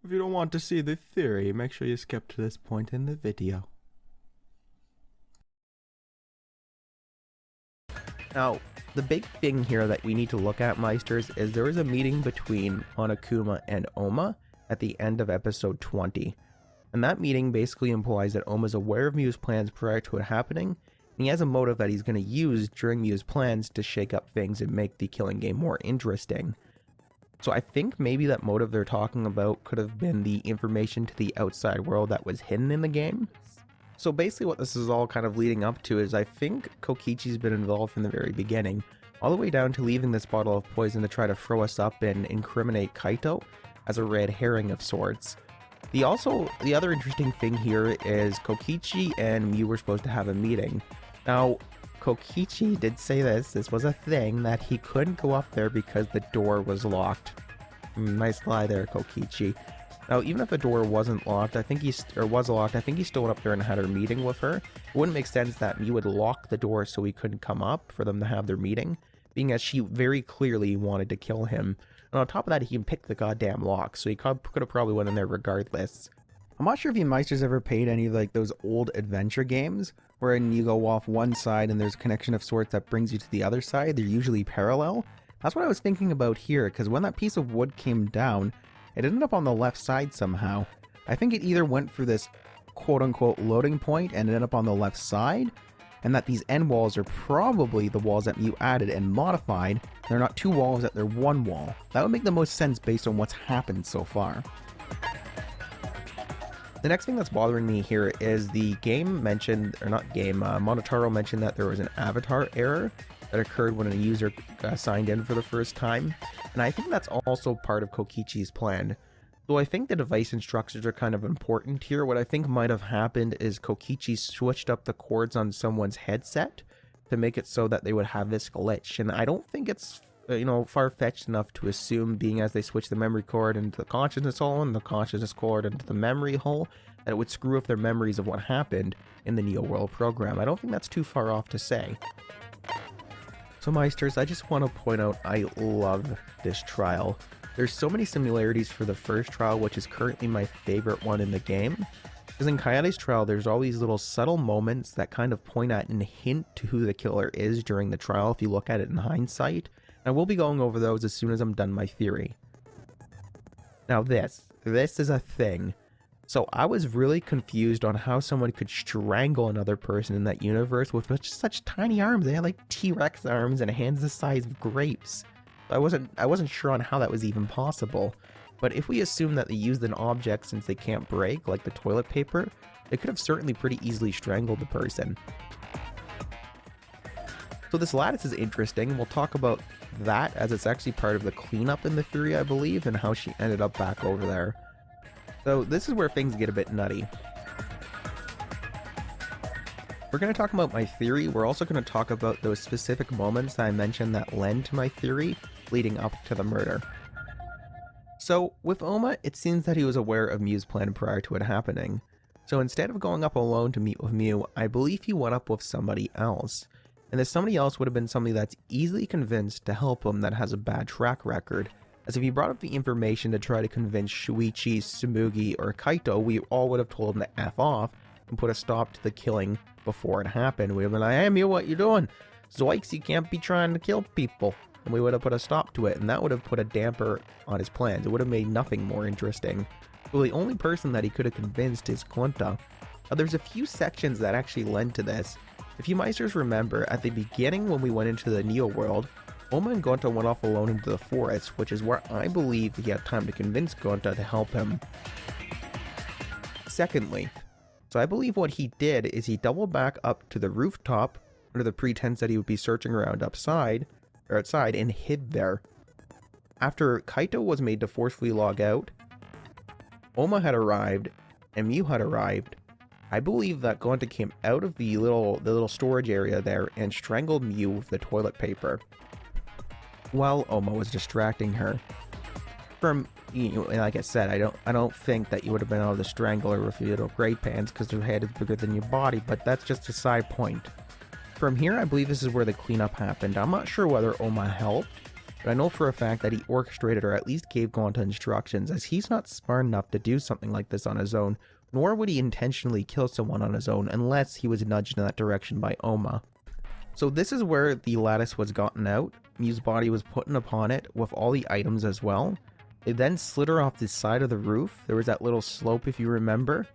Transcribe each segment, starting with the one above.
If you don't want to see the theory, make sure you skip to this point in the video. Now, the big thing here that we need to look at, Meisters, is there is a meeting between Monokuma and Oma at the end of episode 20. And that meeting basically implies that Oma's aware of Miu's plans prior to it happening, and he has a motive that he's going to use during Miu's plans to shake up things and make the killing game more interesting. So I think maybe that motive they're talking about could have been the information to the outside world that was hidden in the game. So basically what this is all kind of leading up to is I think Kokichi's been involved from the very beginning, all the way down to leaving this bottle of poison to try to throw us up and incriminate Kaito as a red herring of sorts. The other interesting thing here is Kokichi and Miu were supposed to have a meeting. Now, Kokichi did say this was a thing, that he couldn't go up there because the door was locked. Nice lie there, Kokichi. Now, even if the door wasn't locked, I think he still went up there and had a meeting with her. It wouldn't make sense that Miu would lock the door so he couldn't come up for them to have their meeting, being as she very clearly wanted to kill him. And on top of that, he picked the goddamn lock, so he could have probably went in there regardless. I'm not sure if you Meisters ever played any of like those old adventure games, wherein you go off one side and there's a connection of sorts that brings you to the other side. They're usually parallel. That's what I was thinking about here, because when that piece of wood came down, it ended up on the left side somehow. I think it either went through this quote-unquote loading point and ended up on the left side, and that these end walls are probably the walls that Miu added and modified. They're not two walls, that they're one wall. That would make the most sense based on what's happened so far. The next thing that's bothering me here is the game mentioned, or not game, Monotaro mentioned that there was an avatar error that occurred when a user signed in for the first time, and I think that's also part of Kokichi's plan. Though I think the device instructions are kind of important here, what I think might have happened is Kokichi switched up the cords on someone's headset to make it so that they would have this glitch, and I don't think it's far-fetched enough to assume, being as they switch the memory cord into the consciousness hole and the consciousness cord into the memory hole, that it would screw up their memories of what happened in the Neo World program. I don't think that's too far off to say. So Meisters, I just want to point out I love this trial. There's so many similarities for the first trial, which is currently my favorite one in the game. Because in Kaede's trial, there's all these little subtle moments that kind of point at and hint to who the killer is during the trial if you look at it in hindsight. I will be going over those as soon as I'm done my theory. Now this is a thing. So I was really confused on how someone could strangle another person in that universe with such tiny arms. They had like T-Rex arms and hands the size of grapes. I wasn't sure on how that was even possible. But if we assume that they used an object since they can't break, like the toilet paper, they could have certainly pretty easily strangled the person. So this lattice is interesting. We'll talk about that as it's actually part of the cleanup in the theory, I believe, and how she ended up back over there. So this is where things get a bit nutty. We're going to talk about my theory. We're also going to talk about those specific moments that I mentioned that led to my theory leading up to the murder. So with Oma, it seems that he was aware of Miu's plan prior to it happening. So instead of going up alone to meet with Miu, I believe he went up with somebody else. And this somebody else would have been somebody that's easily convinced to help him that has a bad track record. As if he brought up the information to try to convince Shuichi, Tsumugi, or Kaito, we all would have told him to F off and put a stop to the killing before it happened. We would have been like, hey Miu, what you doing? Zoinks, you can't be trying to kill people. And we would have put a stop to it, and that would have put a damper on his plans. It would have made nothing more interesting. Well, the only person that he could have convinced is Gonta. Now, there's a few sections that actually lend to this. If you Meisters remember, at the beginning when we went into the Neo world, Oma and Gonta went off alone into the forest, which is where I believe he had time to convince Gonta to help him. Secondly, so I believe what he did is he doubled back up to the rooftop under the pretense that he would be searching around outside and hid there. After Kaito was made to forcefully log out, Oma had arrived and Miu had arrived. I believe that Gonta came out of the little storage area there and strangled Miu with the toilet paper while Oma was distracting her. Like I said, I don't think that you would have been able to strangle her with your little great pants because her head is bigger than your body, but that's just a side point. From here, I believe this is where the cleanup happened. I'm not sure whether Oma helped, but I know for a fact that he orchestrated or at least gave Gonta instructions, as he's not smart enough to do something like this on his own, nor would he intentionally kill someone on his own unless he was nudged in that direction by Oma. So this is where the lattice was gotten out. Miu's body was put upon it with all the items as well. They then slid her off the side of the roof. There was that little slope if you remember.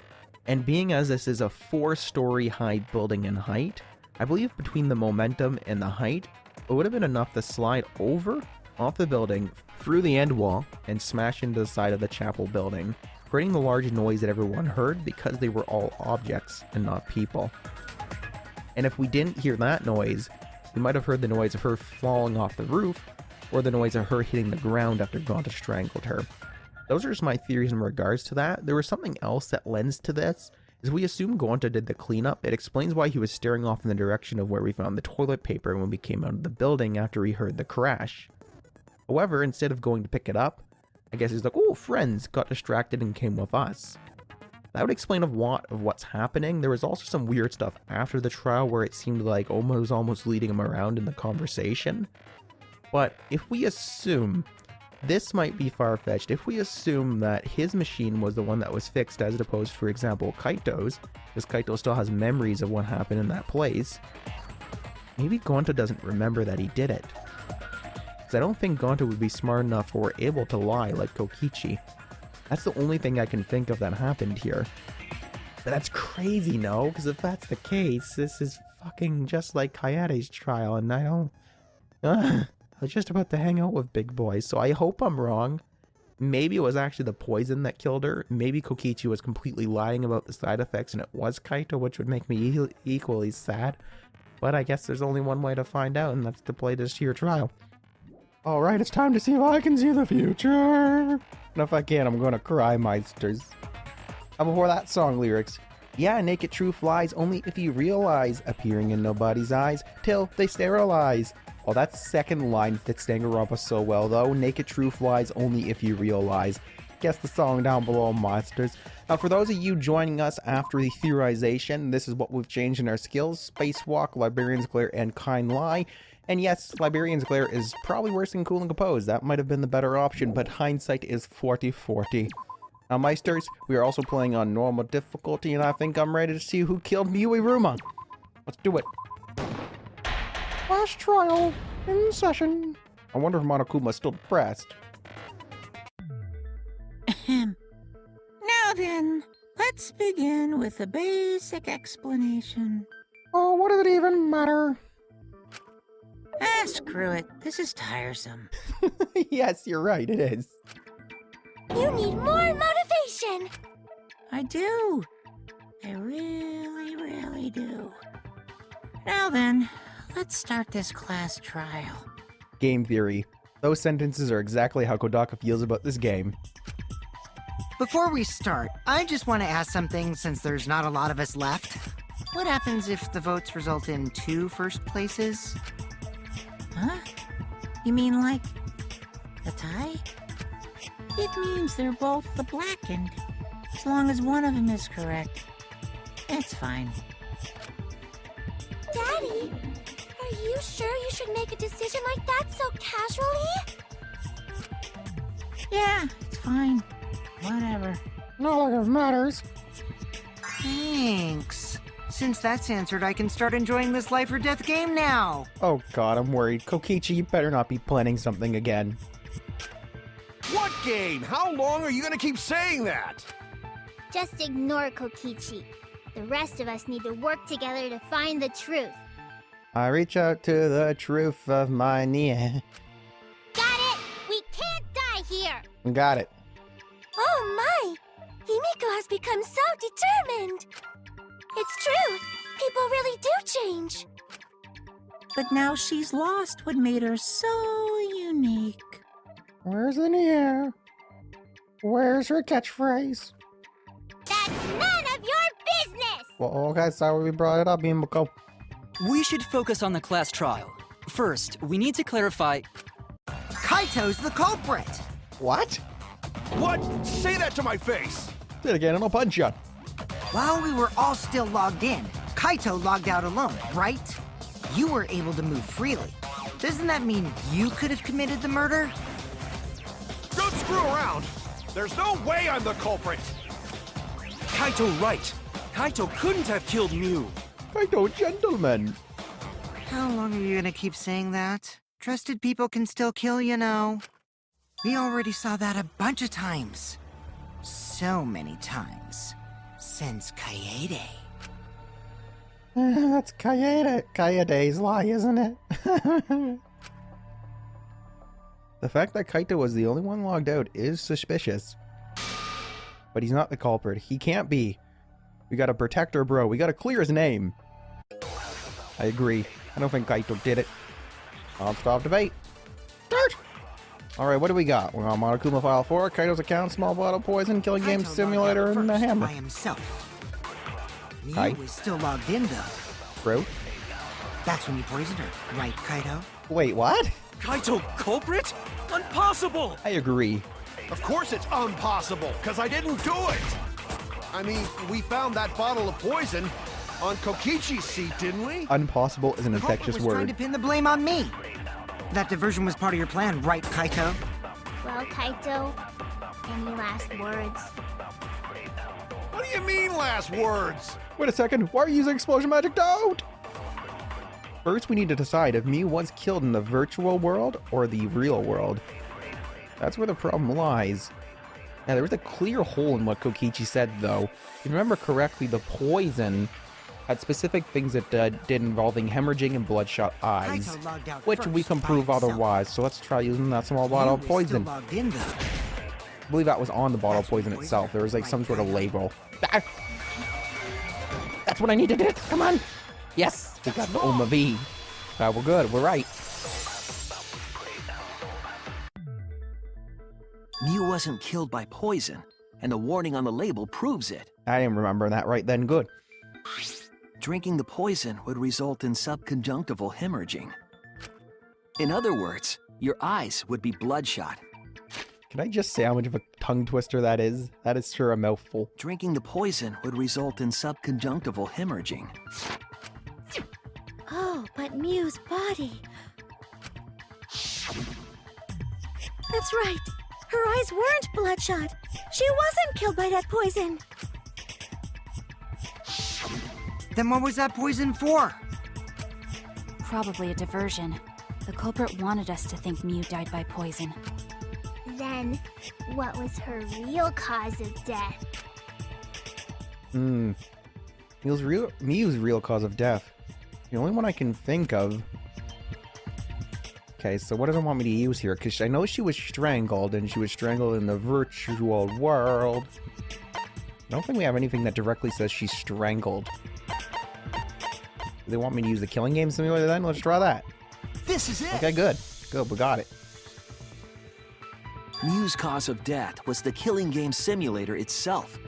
And being as this is a 4-story high building in height, I believe between the momentum and the height, it would have been enough to slide over, off the building, through the end wall, and smash into the side of the chapel building, creating the large noise that everyone heard because they were all objects and not people. And if we didn't hear that noise, we might have heard the noise of her falling off the roof, or the noise of her hitting the ground after Gonta strangled her. Those are just my theories in regards to that. There was something else that lends to this. As we assume Gonta did the cleanup, it explains why he was staring off in the direction of where we found the toilet paper when we came out of the building after he heard the crash. However, instead of going to pick it up, I guess he's like, oh, friends, got distracted and came with us. That would explain a lot of what's happening. There was also some weird stuff after the trial where it seemed like Oma was almost leading him around in the conversation. But if we assume, this might be far-fetched, if we assume that his machine was the one that was fixed as opposed, for example, Kaito's, because Kaito still has memories of what happened in that place, maybe Gonta doesn't remember that he did it. Because I don't think Gonta would be smart enough or able to lie like Kokichi. That's the only thing I can think of that happened here. But that's crazy, no? Because if that's the case, this is fucking just like Kayade's trial, and I don't... I was just about to hang out with big boys, so I hope I'm wrong. Maybe it was actually the poison that killed her. Maybe Kokichi was completely lying about the side effects, and it was Kaito, which would make me equally sad. But I guess there's only one way to find out, and that's to play this here trial. Alright, it's time to see if I can see the future. And if I can't, I'm gonna cry, Meisters. How before that song lyrics? Yeah, naked truth lies only if you realize, appearing in nobody's eyes, till they sterilize. Oh, that second line fits Danganronpa so well, though. Naked truth lies only if you realize. Guess the song down below, Monsters. Now, for those of you joining us after the theorization, this is what we've changed in our skills. Spacewalk, Librarian's Glare, and Kind Lie. And yes, Librarian's Glare is probably worse than Cool and Composed. That might have been the better option, but hindsight is 40/40. Now, Meisters, we are also playing on normal difficulty, and I think I'm ready to see who killed Miuiruma. Let's do it. Last trial in session. I wonder if Monokuma's still depressed. Now then, let's begin with a basic explanation. Oh, what does it even matter? Ah, screw it. This is tiresome. Yes, you're right, it is. You need more motivation! I do. I really, really do. Now then, let's start this class trial. Game theory. Those sentences are exactly how Kodaka feels about this game. Before we start, I just want to ask something since there's not a lot of us left. What happens if the votes result in 2 first places? Huh? You mean like a tie? It means they're both the blackened. As long as one of them is correct, it's fine. Daddy, are you sure you should make a decision like that so casually? Yeah, it's fine. Whatever. Not like it matters. Thanks. Since that's answered, I can start enjoying this life or death game now. Oh god, I'm worried. Kokichi, you better not be planning something again. What game? How long are you gonna keep saying that? Just ignore Kokichi. The rest of us need to work together to find the truth. I reach out to the truth of my nyeh. Got it! We can't die here! Got it. Oh my! Himiko has become so determined! It's true! People really do change! But now she's lost what made her so unique. Where's the nyeh? Where's her catchphrase? That's none of your business! Well, okay, sorry we brought it up, Himiko. We should focus on the class trial. First, we need to clarify... Kaito's the culprit! What? What? Say that to my face! Say it again and I'll punch you. While we were all still logged in, Kaito logged out alone, right? You were able to move freely. Doesn't that mean you could have committed the murder? Don't screw around! There's no way I'm the culprit! Kaito right. Kaito couldn't have killed Mew. Kaito, gentleman. How long are you gonna keep saying that? Trusted people can still kill, you know. We already saw that a bunch of times. So many times. Since Kaede. That's Kaede's lie, isn't it? The fact that Kaito was the only one logged out is suspicious. But he's not the culprit. He can't be. We gotta protect our bro. We gotta clear his name. I agree. I don't think Kaito did it. Non-stop debate. Start! Alright, what do we got? We got Monokuma File 4, Kaito's account, small bottle poison, killing game Kaito simulator, logged out and the first hammer. by himself. Mew Hi. was still logged in, though. Bro? That's when you poisoned her, right, Kaito? Wait, what? Kaito culprit? Impossible! I agree. Of course it's impossible, because I didn't do it! I mean, we found that bottle of poison on Kokichi's seat, didn't we? Impossible is an The culprit infectious was trying to word. pin the blame on me. That diversion was part of your plan, right, Kaito? Well, Kaito, any last words? What do you mean, last words? Wait a second, why are you using explosion magic? Don't! First, we need to decide if Mew was killed in the virtual world or the real world. That's where the problem lies. Now, there was a clear hole in what Kokichi said, though. If you remember correctly, the poison had specific things it did involving hemorrhaging and bloodshot eyes, Kaito logged out which we first can by prove himself. otherwise, so let's try using that small Mew bottle of was poison. Still logged in, though. I believe that was on the bottle of That's when poison poison itself. There was like right, some sort of Kaito. label. Ah! That's what I needed to do. Come on. Yes, we got the Oma V. We're good. We're right. Mew wasn't killed by poison, and the warning on the label proves it. I didn't remember that right then. Good. Drinking the poison would result in subconjunctival hemorrhaging. In other words, your eyes would be bloodshot. Can I just say how much of a tongue twister that is? That is sure a mouthful. Drinking the poison would result in subconjunctival hemorrhaging. Oh, but Mew's body. That's right. Her eyes weren't bloodshot. She wasn't killed by that poison. Then what was that poison for? Probably a diversion. The culprit wanted us to think Mew died by poison. Then, what was her real cause of death? Mew's real cause of death. The only one I can think of. Okay, so what does it want me to use here? Because I know she was strangled, and she was strangled in the virtual world. I don't think we have anything that directly says she's strangled. They want me to use the killing game simulator then? Let's try that. This is it! Okay, good. Good, we got it. Mew's cause of death was the killing game simulator itself.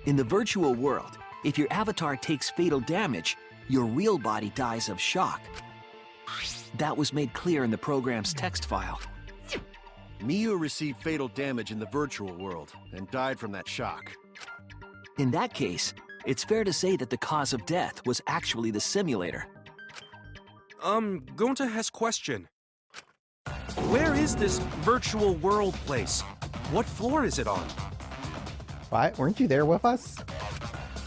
In the virtual world, if your avatar takes fatal damage, your real body dies of shock. That was made clear in the program's text file. Mew received fatal damage in the virtual world and died from that shock. In that case, it's fair to say that the cause of death was actually the simulator. Gonta has question. Where is this virtual world place? What floor is it on? What? Weren't you there with us?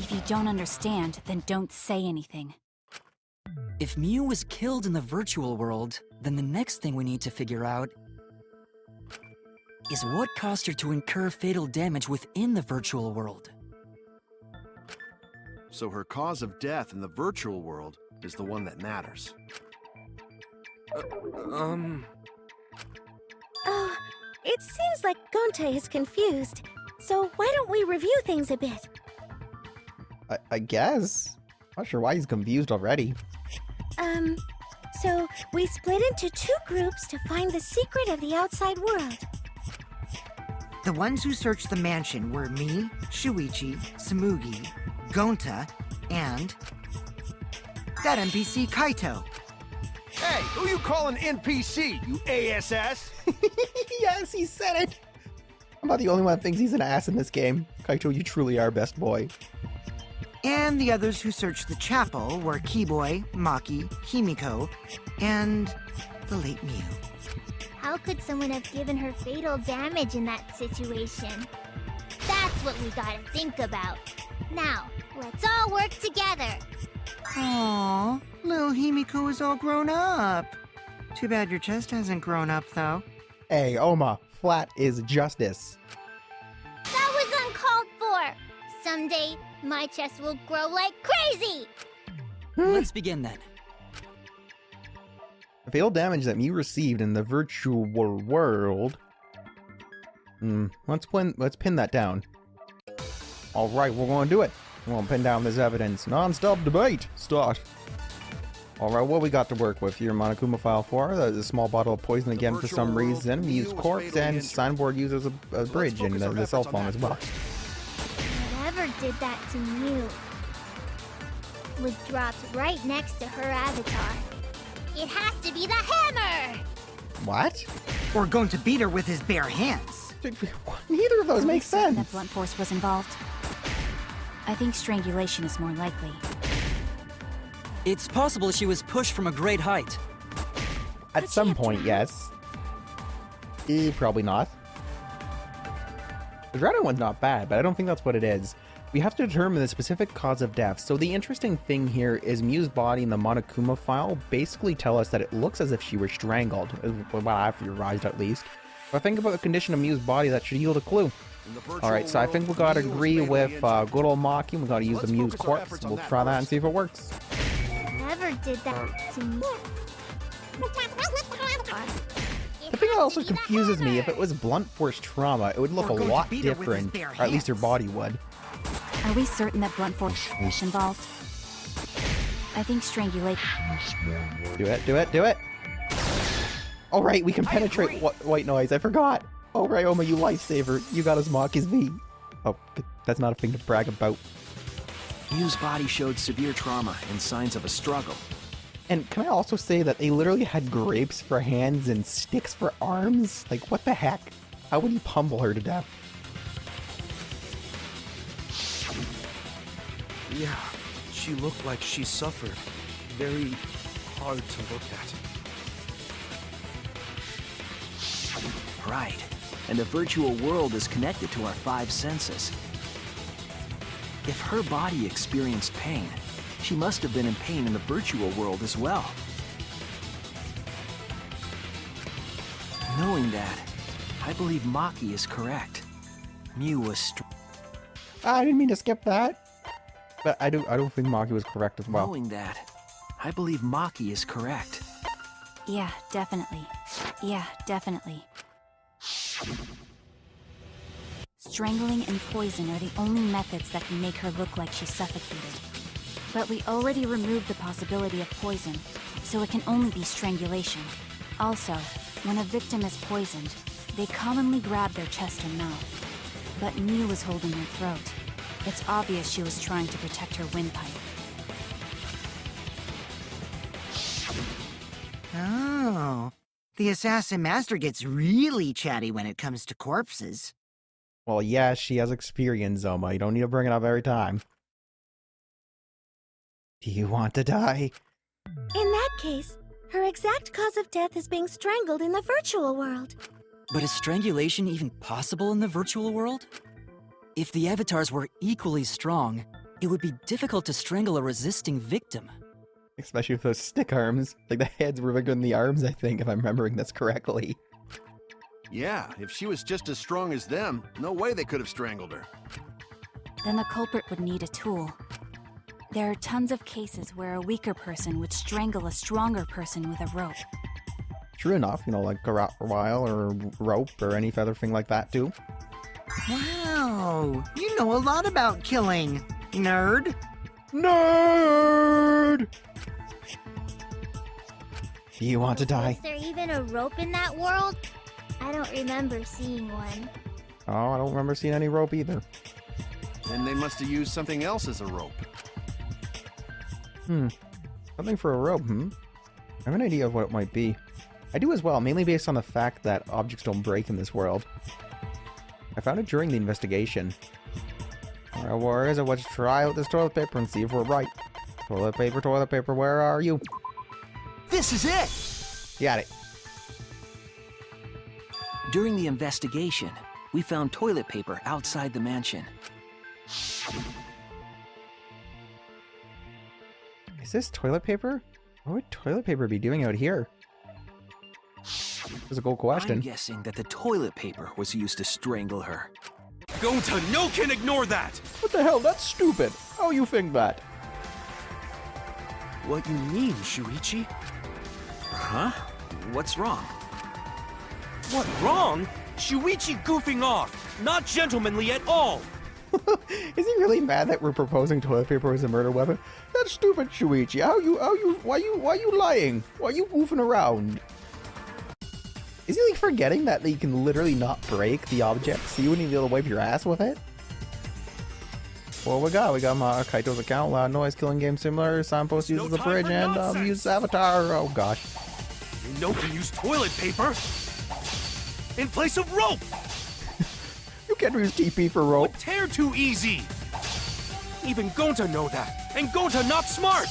If you don't understand, then don't say anything. If Mew was killed in the virtual world, then the next thing we need to figure out is what caused her to incur fatal damage within the virtual world. So her cause of death in the virtual world is the one that matters. Oh, it seems like Gonta is confused. So why don't we review things a bit? I guess. Not sure why he's confused already. So we split into two groups to find the secret of the outside world. The ones who searched the mansion were me, Shuichi, Samugi, Gonta, and that NPC Kaito. Hey, who you calling NPC, you ASS? Yes, he said it! I'm not the only one that thinks he's an ass in this game. Kaito, you truly are best boy. And the others who searched the chapel were Keyboy, Maki, Himiko, and the late Mew. How could someone have given her fatal damage in that situation? That's what we gotta think about. Now, let's all work together. Aww, little Himiko is all grown up. Too bad your chest hasn't grown up, though. Hey, Oma, flat is justice. That was uncalled for. Someday, my chest will grow like crazy. Let's begin then. The fatal damage that Mew received in the virtual world. Let's pin that down. Alright, we're gonna do it. We're gonna pin down this evidence. Non-stop debate. Start. Alright, what we got to work with here? Monokuma File 4, a small bottle of poison again for some reason. We use corpse, and Signboard uses a bridge and the cell phone as well. Whatever did that to Mew was dropped right next to her avatar. It has to be the hammer! What? Or going to beat her with his bare hands. Neither of those makes sense. That blunt force was involved. I think strangulation is more likely. It's possible she was pushed from a great height. At some point, yes. Probably not. The Dragon one's not bad, but I don't think that's what it is. We have to determine the specific cause of death. So the interesting thing here is Mew's body in the Monokuma file basically tell us that it looks as if she was strangled. Well, I've theorized at least. But think about the condition of Mew's body, that should yield a clue. Alright, so I think we gotta agree with good old Maki. We gotta use the Mew's corpse. We'll try that and see if it works. Whoever did that to me. The thing that also confuses me, if it was blunt force trauma, it would look a lot different. Or at least her body would. Are we certain that blunt force is involved? I think strangulation. Do it, do it, do it! Alright, we can penetrate white noise, I forgot! Alright, Oma, you lifesaver. You got us Maki's V. Oh, that's not a thing to brag about. Mew's body showed severe trauma and signs of a struggle. And can I also say that they literally had grapes for hands and sticks for arms? Like, what the heck? How would you pummel her to death? Yeah, she looked like she suffered. Very hard to look at. Right. And the virtual world is connected to our 5 senses. If her body experienced pain, she must have been in pain in the virtual world as well. Knowing that, I believe Maki is correct. Mew was I didn't mean to skip that. But I don't think Maki was correct as well. Knowing that, I believe Maki is correct. Yeah, definitely. Yeah, definitely. Strangling and poison are the only methods that can make her look like she's suffocated. But we already removed the possibility of poison, so it can only be strangulation. Also, when a victim is poisoned, they commonly grab their chest or mouth. But Mew was holding her throat. It's obvious she was trying to protect her windpipe. Oh, the Assassin Master gets really chatty when it comes to corpses. Well, yeah, she has experience, Oma. You don't need to bring it up every time. Do you want to die? In that case, her exact cause of death is being strangled in the virtual world. But is strangulation even possible in the virtual world? If the avatars were equally strong, it would be difficult to strangle a resisting victim. Especially with those stick arms. Like, the heads were bigger than the arms, I think, if I'm remembering this correctly. Yeah, if she was just as strong as them, no way they could have strangled her. Then the culprit would need a tool. There are tons of cases where a weaker person would strangle a stronger person with a rope. True enough, you know, like a while or rope or any other thing like that, too. Wow, you know a lot about killing, nerd. Nerd! Do you want to die? Is there even a rope in that world? I don't remember seeing one. Oh, I don't remember seeing any rope either. Then they must have used something else as a rope. Something for a rope, I have an idea of what it might be. I do as well, mainly based on the fact that objects don't break in this world. I found it during the investigation. Alright, where is it? Let's try out this toilet paper and see if we're right. Toilet paper, where are you? This is it! Got it. During the investigation, we found toilet paper outside the mansion. Is this toilet paper? What would toilet paper be doing out here? That's a good question. I'm guessing that the toilet paper was used to strangle her. Gonta, no can ignore that! What the hell? That's stupid. How you think that? What you mean, Shuichi? Huh? What's wrong? What, wrong? Shuichi goofing off! Not gentlemanly at all! Is he really mad that we're proposing toilet paper as a murder weapon? That's stupid, Shuichi. Why you lying? Why are you goofing around? Is he like forgetting that you can literally not break the object, so you wouldn't even be able to wipe your ass with it? What we got? We got Kaito's account, loud noise, killing game similar, signpost uses the bridge, and uses avatar. Oh gosh. You know can use toilet paper in place of rope! You can't use TP for rope. Tear too easy! Even Gonta know that, and Gonta not smart!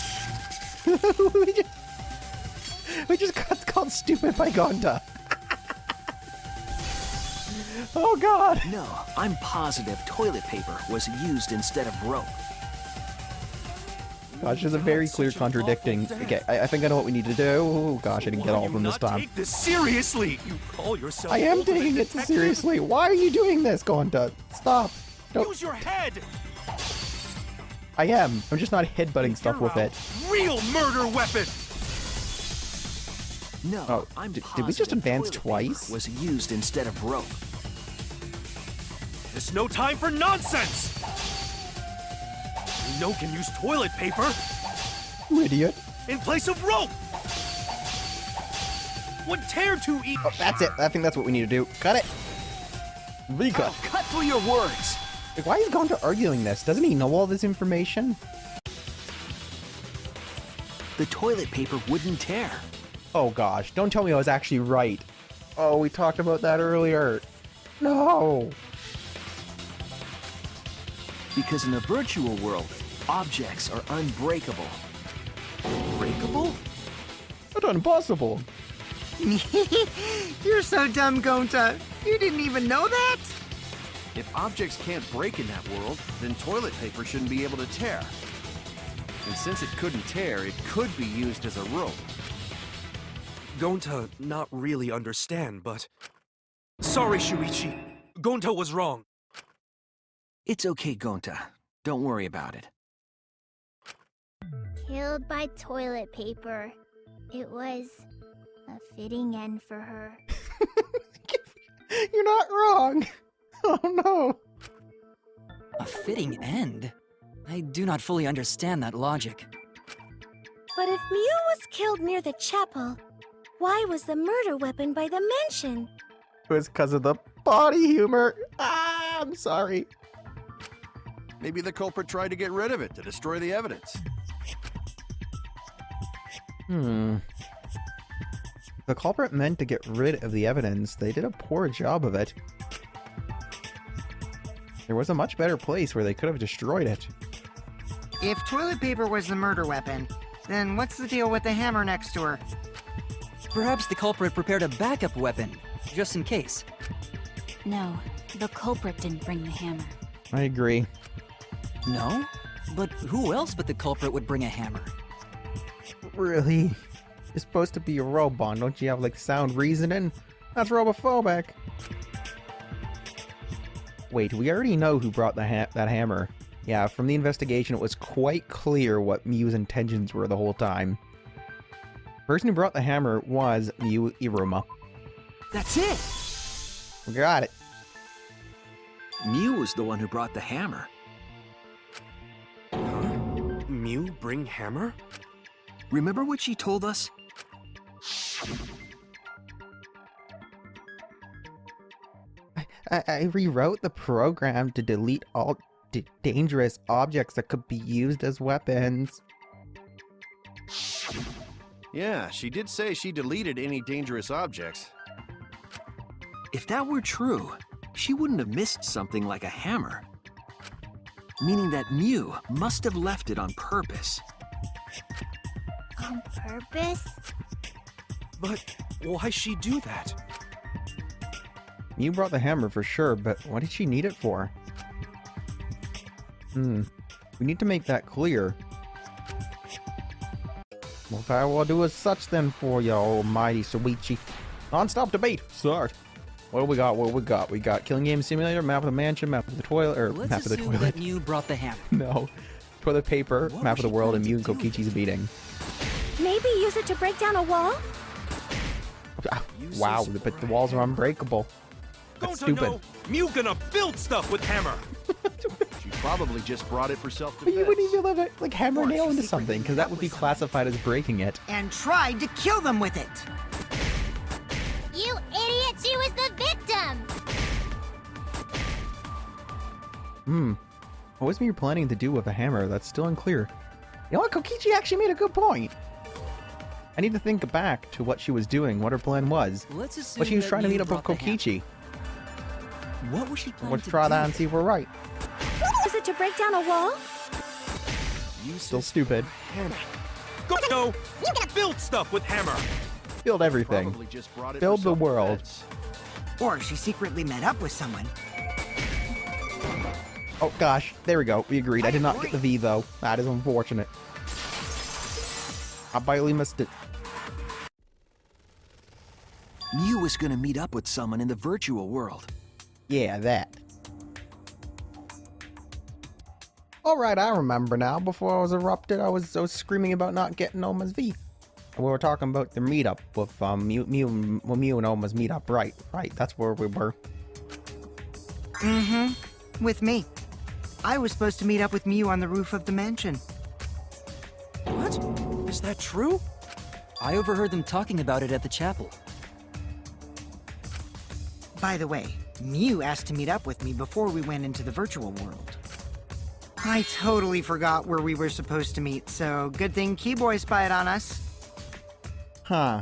we just got called stupid by Gonta. Oh god! No, I'm positive toilet paper was used instead of rope. Gosh, there's a very clear contradicting. Okay, I think I know what we need to do. Oh gosh, I didn't get all of them this time. Take this seriously! You call yourself I am taking it seriously. Why are you doing this, Gonta? Stop. Don't. Use your head! I am. I'm just not headbutting stuff with it. Real murder weapon! No, Oh, I'm did we just advance toilet twice? paper was used instead of rope. There's no time for nonsense! You know can use toilet paper You idiot. in place of rope! Would tear too easy. Oh, that's it. I think that's what we need to do. Cut it. Recut. Oh, cut through your words! Like, why is Gonta arguing this? Doesn't he know all this information? The toilet paper wouldn't tear. Oh gosh, don't tell me I was actually right. Oh, we talked about that earlier. No. Because in the virtual world, objects are unbreakable. Breakable? That's impossible. You're so dumb, Gonta. You didn't even know that? If objects can't break in that world, then toilet paper shouldn't be able to tear. And since it couldn't tear, it could be used as a rope. Gonta not really understand, but... Sorry, Shuichi. Gonta was wrong. It's okay, Gonta. Don't worry about it. Killed by toilet paper. It was a fitting end for her. You're not wrong. Oh no. A fitting end? I do not fully understand that logic. But if Mew was killed near the chapel, why was the murder weapon by the mansion? It was because of the body humor. Ah, I'm sorry. Maybe the culprit tried to get rid of it to destroy the evidence. The culprit meant to get rid of the evidence. They did a poor job of it. There was a much better place where they could have destroyed it. If toilet paper was the murder weapon, then what's the deal with the hammer next to her? Perhaps the culprit prepared a backup weapon, just in case. No, the culprit didn't bring the hammer. I agree. No? But who else but the culprit would bring a hammer? Really? You're supposed to be a robot, don't you have like sound reasoning? That's robophobic. Wait, we already know who brought that hammer. Yeah, from the investigation it was quite clear what Mew's intentions were the whole time. The person who brought the hammer was Mew Iruma. That's it! We got it. Mew was the one who brought the hammer. Mew bring hammer? Remember what she told us? I rewrote the program to delete all dangerous objects that could be used as weapons. Yeah, she did say she deleted any dangerous objects. If that were true, she wouldn't have missed something like a hammer. Meaning that Mew must have left it on purpose. On purpose? But why she do that? Mew brought the hammer for sure, but what did she need it for? We need to make that clear. What I will do is such then for you, almighty Suichi. Non-stop debate, start. What do we got? What do we got? We got Killing Game Simulator, map of the mansion, map of the toilet, or Let's map of the assume toilet. that Mew brought the hammer. No. Toilet paper, What map was of the she world, and planning Mew to and do with Kokichi's meeting. Maybe use it to break down a wall? Wow, but the walls are unbreakable. That's stupid. Mew gonna build stuff with hammer. She probably just brought it for But self-defense. you wouldn't even let it, like, hammer Or nail she into secretly something, because met that would up be with someone. classified as breaking it. And tried to kill them with it. You idiot! She was the victim! What was Mew planning to do with a hammer? That's still unclear. You know what? Kokichi actually made a good point. I need to think back to what she was doing, what her plan was. Let's assume But she was that trying to Mew meet up with brought the hammer. Kokichi. What was she planning Let's to try do that and with see if we're right. Use it to break down a wall? Still stupid. Go! Build stuff with hammer. Build everything. Probably just brought it Build for the world. self-defense. Or she secretly met up with someone. Oh gosh, there we go. We agreed. I did not get the V though. That is unfortunate. I barely missed it. Mew was gonna meet up with someone in the virtual world. Yeah, that. Alright, I remember now. Before I was erupted, I was screaming about not getting Oma's V. We were talking about the meetup with Mew and Oma's meetup. Right, that's where we were. With me. I was supposed to meet up with Mew on the roof of the mansion. What? Is that true? I overheard them talking about it at the chapel. By the way, Mew asked to meet up with me before we went into the virtual world. I totally forgot where we were supposed to meet, so good thing Keyboy spied on us. Huh.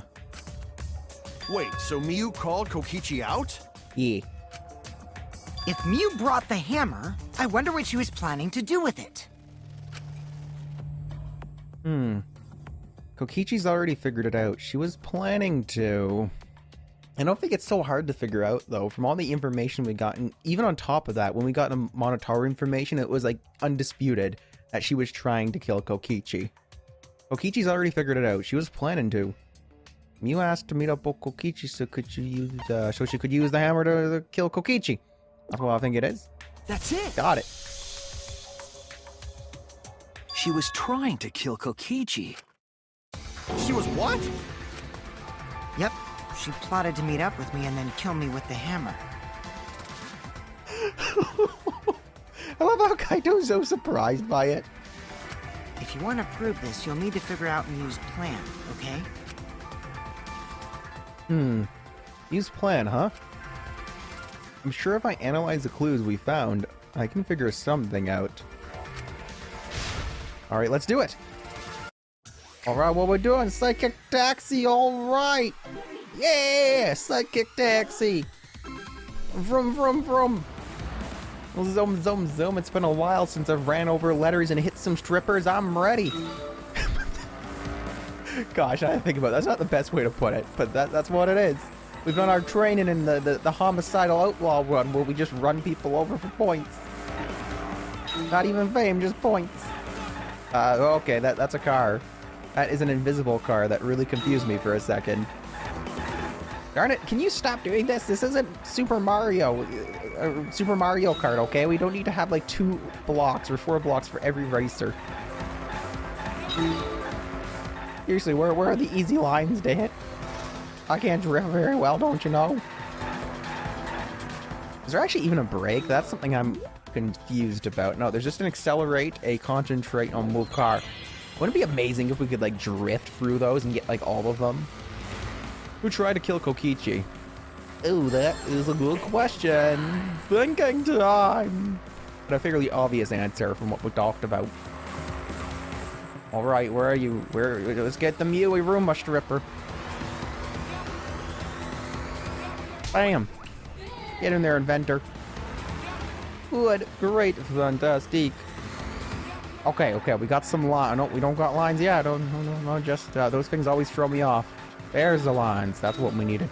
Wait, so Mew called Kokichi out? Yeah. If Mew brought the hammer, I wonder what she was planning to do with it. Kokichi's already figured it out. She was planning to... I don't think it's so hard to figure out, though, from all the information we got. And even on top of that, when we got the Monotaru information, it was, like, undisputed that she was trying to kill Kokichi. Kokichi's already figured it out. She was planning to. Mew asked to meet up with Kokichi so she could use the hammer to kill Kokichi. That's what I think it is. That's it. Got it. She was trying to kill Kokichi. She was what? Yep, she plotted to meet up with me and then kill me with the hammer. I love how Kaito's so surprised by it. If you want to prove this, you'll need to figure out Mew's plan, okay? Mew's plan, huh? I'm sure if I analyze the clues we found, I can figure something out. Alright, let's do it! Alright, what we're doing? Psychic taxi, alright! Yeah! Psychic taxi! Vroom, vroom, vroom! Zoom, zoom, zoom. It's been a while since I've ran over letters and hit some strippers. I'm ready! Gosh, I didn't think about it. That's not the best way to put it, but that's what it is. We've done our training in the homicidal outlaw run where we just run people over for points. Not even fame, just points. Okay, that's a car. That is an invisible car. That really confused me for a second. Darn it, can you stop doing this? This isn't Super Mario. Super Mario Kart, okay? We don't need to have like 2 blocks or 4 blocks for every racer. Seriously, where are the easy lines to hit? I can't drift very well, don't you know? Is there actually even a brake? That's something I'm confused about. No, there's just an accelerate, a concentrate, on move car. Wouldn't it be amazing if we could like drift through those and get like all of them? Who tried to kill Kokichi? Oh, that is a good question. Thinking time. But a fairly obvious answer from what we talked about. Alright, where are you? Let's get the Mewy Roomba stripper. Bam! Get in there, inventor. Good, great, fantastic. Okay, we got some lines. No, we don't got lines yet. No, just those things always throw me off. There's the lines. That's what we needed.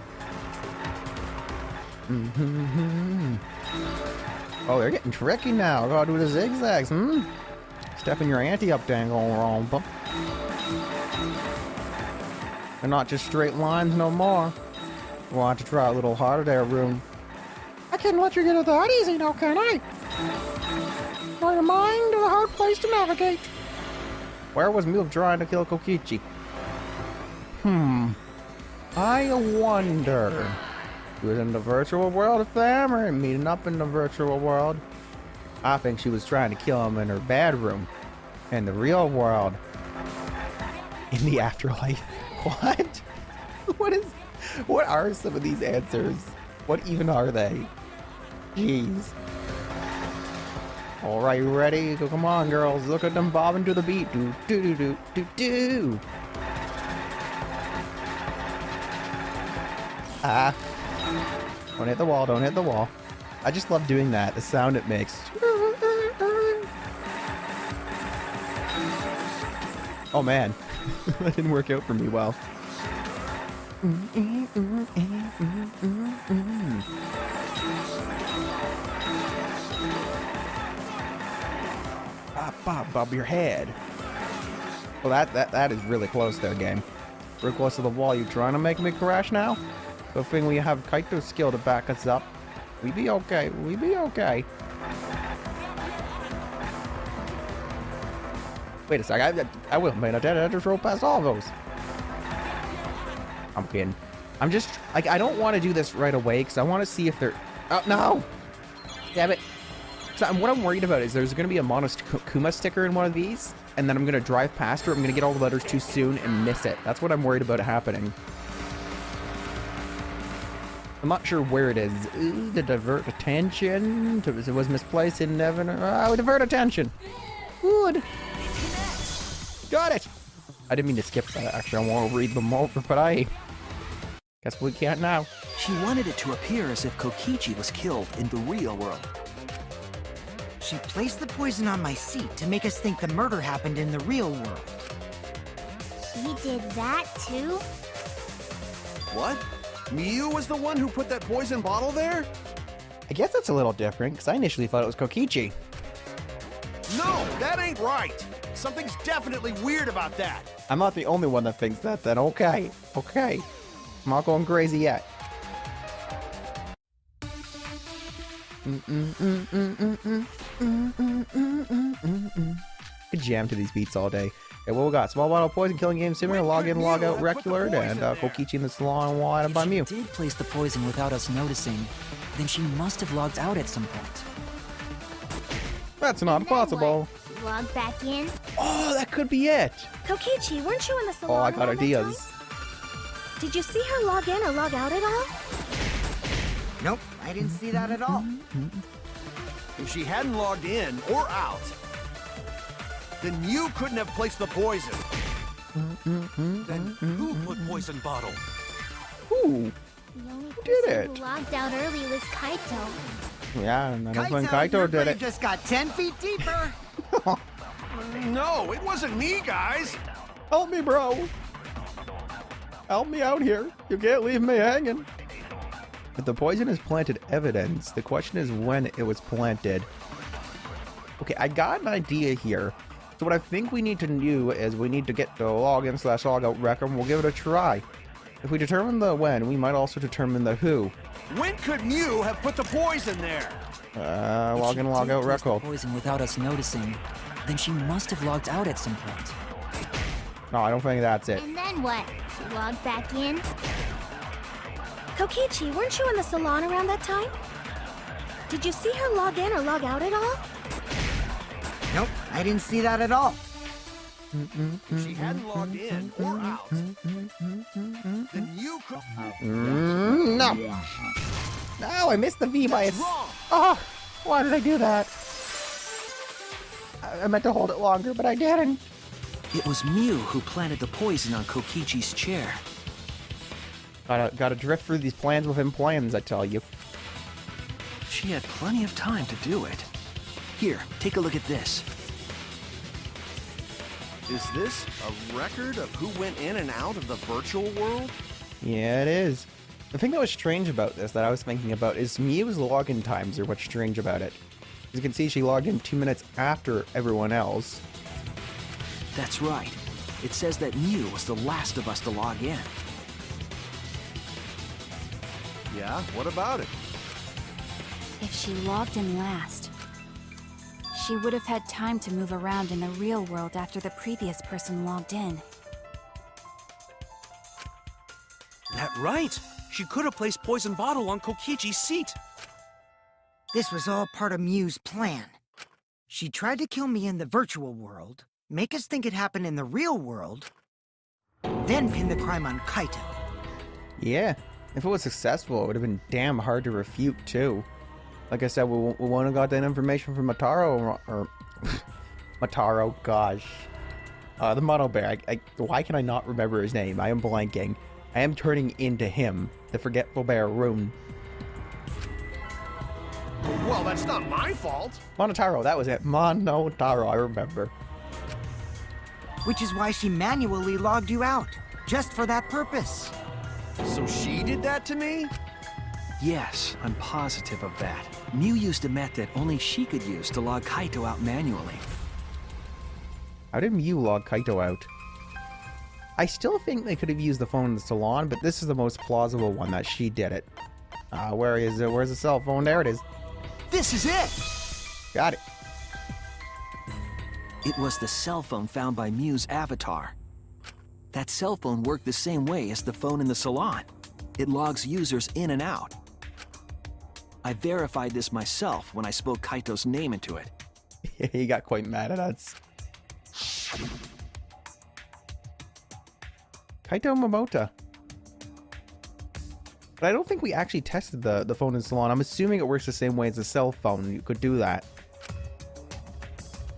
Oh, they're getting tricky now. Gotta do the zigzags, Stepping your ante up, Danganronpa. They're not just straight lines no more. We'll have to try a little harder there, Rune. I can't let you get it that easy now, can I? Your mind is a hard place to navigate. Where was Mew trying to kill Kokichi? I wonder. She was in the virtual world of them or meeting up in the virtual world? I think she was trying to kill him in her bedroom. In the real world. In the afterlife. What? What are some of these answers? What even are they? Jeez. Alright, you ready? Come on, girls. Look at them bobbing to the beat. Do, do, do, do, do, do. Don't hit the wall, don't hit the wall. I just love doing that. The sound it makes. Oh man. That didn't work out for me well. Bob your head. Well, that is really close there, game. Real close to the wall. You trying to make me crash now? Good thing we have Kaito's skill to back us up. We be okay. We be okay. Wait a sec. I will, man. I just roll past all of those. I'm kidding. I'm just like, I don't want to do this right away because I want to see if they're. Oh no! Damn it! So what I'm worried about is there's going to be a Monokuma sticker in one of these, and then I'm going to drive past her. I'm going to get all the letters too soon and miss it. That's what I'm worried about happening. I'm not sure where it is. Ooh, to divert attention. It was misplaced in Nevin. Divert attention. Good. Got it. I didn't mean to skip that. Actually, I want to read them over, but I guess we can't now. She wanted it to appear as if Kokichi was killed in the real world. She placed the poison on my seat to make us think the murder happened in the real world. He did that too? What? Mew was the one who put that poison bottle there? I guess that's a little different, because I initially thought it was Kokichi. No, that ain't right. Something's definitely weird about that. I'm not the only one that thinks that then. Okay. Okay. I'm not going crazy yet. Could jam to these beats all day. Okay, what we got? Small bottle poison, killing game simulator, log in, log out, record, and Kokichi in the salon while item by Mew. If she did place the poison without us noticing, then she must have logged out at some point. That's not possible. She logged back in? Oh, that could be it. Kokichi, weren't you in the salon? Oh, I got ideas. Did you see her log in or log out at all? Nope, I didn't see that at all. If she hadn't logged in or out, then you couldn't have placed the poison. Then who put poison bottle? Who? The only did person it? who logged out early was Kaito. Yeah, and that's when Your Kaito did grave it. just got 10 feet deeper. No, it wasn't me, guys. Help me, bro. Help me out here. You can't leave me hanging. If the poison is planted evidence, the question is when it was planted. Okay, I got an idea here. So what I think we need to do is we need to get the login/logout record, and we'll give it a try. If we determine the when, we might also determine the who. When could Mew have put the poison there? Login, logout If she did place the record. poison without us noticing, then she must have logged out at some point. No, I don't think that's it. And then what? She logged back in? Kokichi, weren't you in the salon around that time? Did you see her log in or log out at all? Nope, I didn't see that at all. If she hadn't logged in or out, then you could. No. No, I missed the V by That's a... wrong. Oh, why did I do that? I meant to hold it longer, but I didn't. It was Mew who planted the poison on Kokichi's chair. Gotta drift through these plans within plans, I tell you. She had plenty of time to do it. Here, take a look at this. Is this a record of who went in and out of the virtual world? Yeah, it is. The thing that was strange about this that I was thinking about is Miu's login times are what's strange about it. As you can see, she logged in 2 minutes after everyone else. That's right. It says that Mew was the last of us to log in. Yeah, what about it? If she logged in last, she would have had time to move around in the real world after the previous person logged in. That right! She could have placed poison bottle on Kokichi's seat. This was all part of Mew's plan. She tried to kill me in the virtual world, make us think it happened in the real world, then pin the crime on Kaito. Yeah, if it was successful, it would have been damn hard to refute, too. Like I said, we wouldn't have got that information from Mataro, or Mataro, gosh. The Mono Bear. Why can I not remember his name? I am blanking. I am turning into him, the forgetful bear Rune. Well, that's not my fault. Monotaro, that was it. Monotaro, I remember. Which is why she manually logged you out, just for that purpose. So she did that to me? Yes, I'm positive of that. Mew used a method only she could use to log Kaito out manually. How did Mew log Kaito out? I still think they could have used the phone in the salon, but this is the most plausible one that she did it. Where is it? Where's the cell phone? There it is. This is it! Got it. It was the cell phone found by Mew's avatar. That cell phone worked the same way as the phone in the salon. It logs users in and out. I verified this myself when I spoke Kaito's name into it. He got quite mad at us. Kaito Momota. But I don't think we actually tested the phone in the salon. I'm assuming it works the same way as a cell phone. You could do that.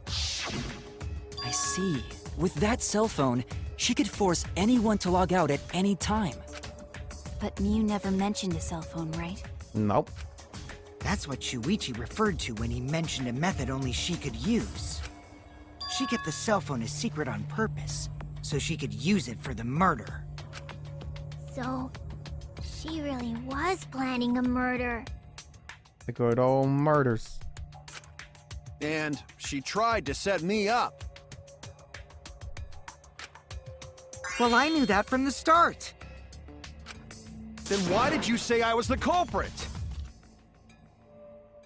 I see. With that cell phone, she could force anyone to log out at any time. But Mew never mentioned a cell phone, right? Nope. That's what Shuichi referred to when he mentioned a method only she could use. She kept the cell phone a secret on purpose, so she could use it for the murder. So, she really was planning a murder. The good old murders. And she tried to set me up. Well, I knew that from the start. Then why did you say I was the culprit?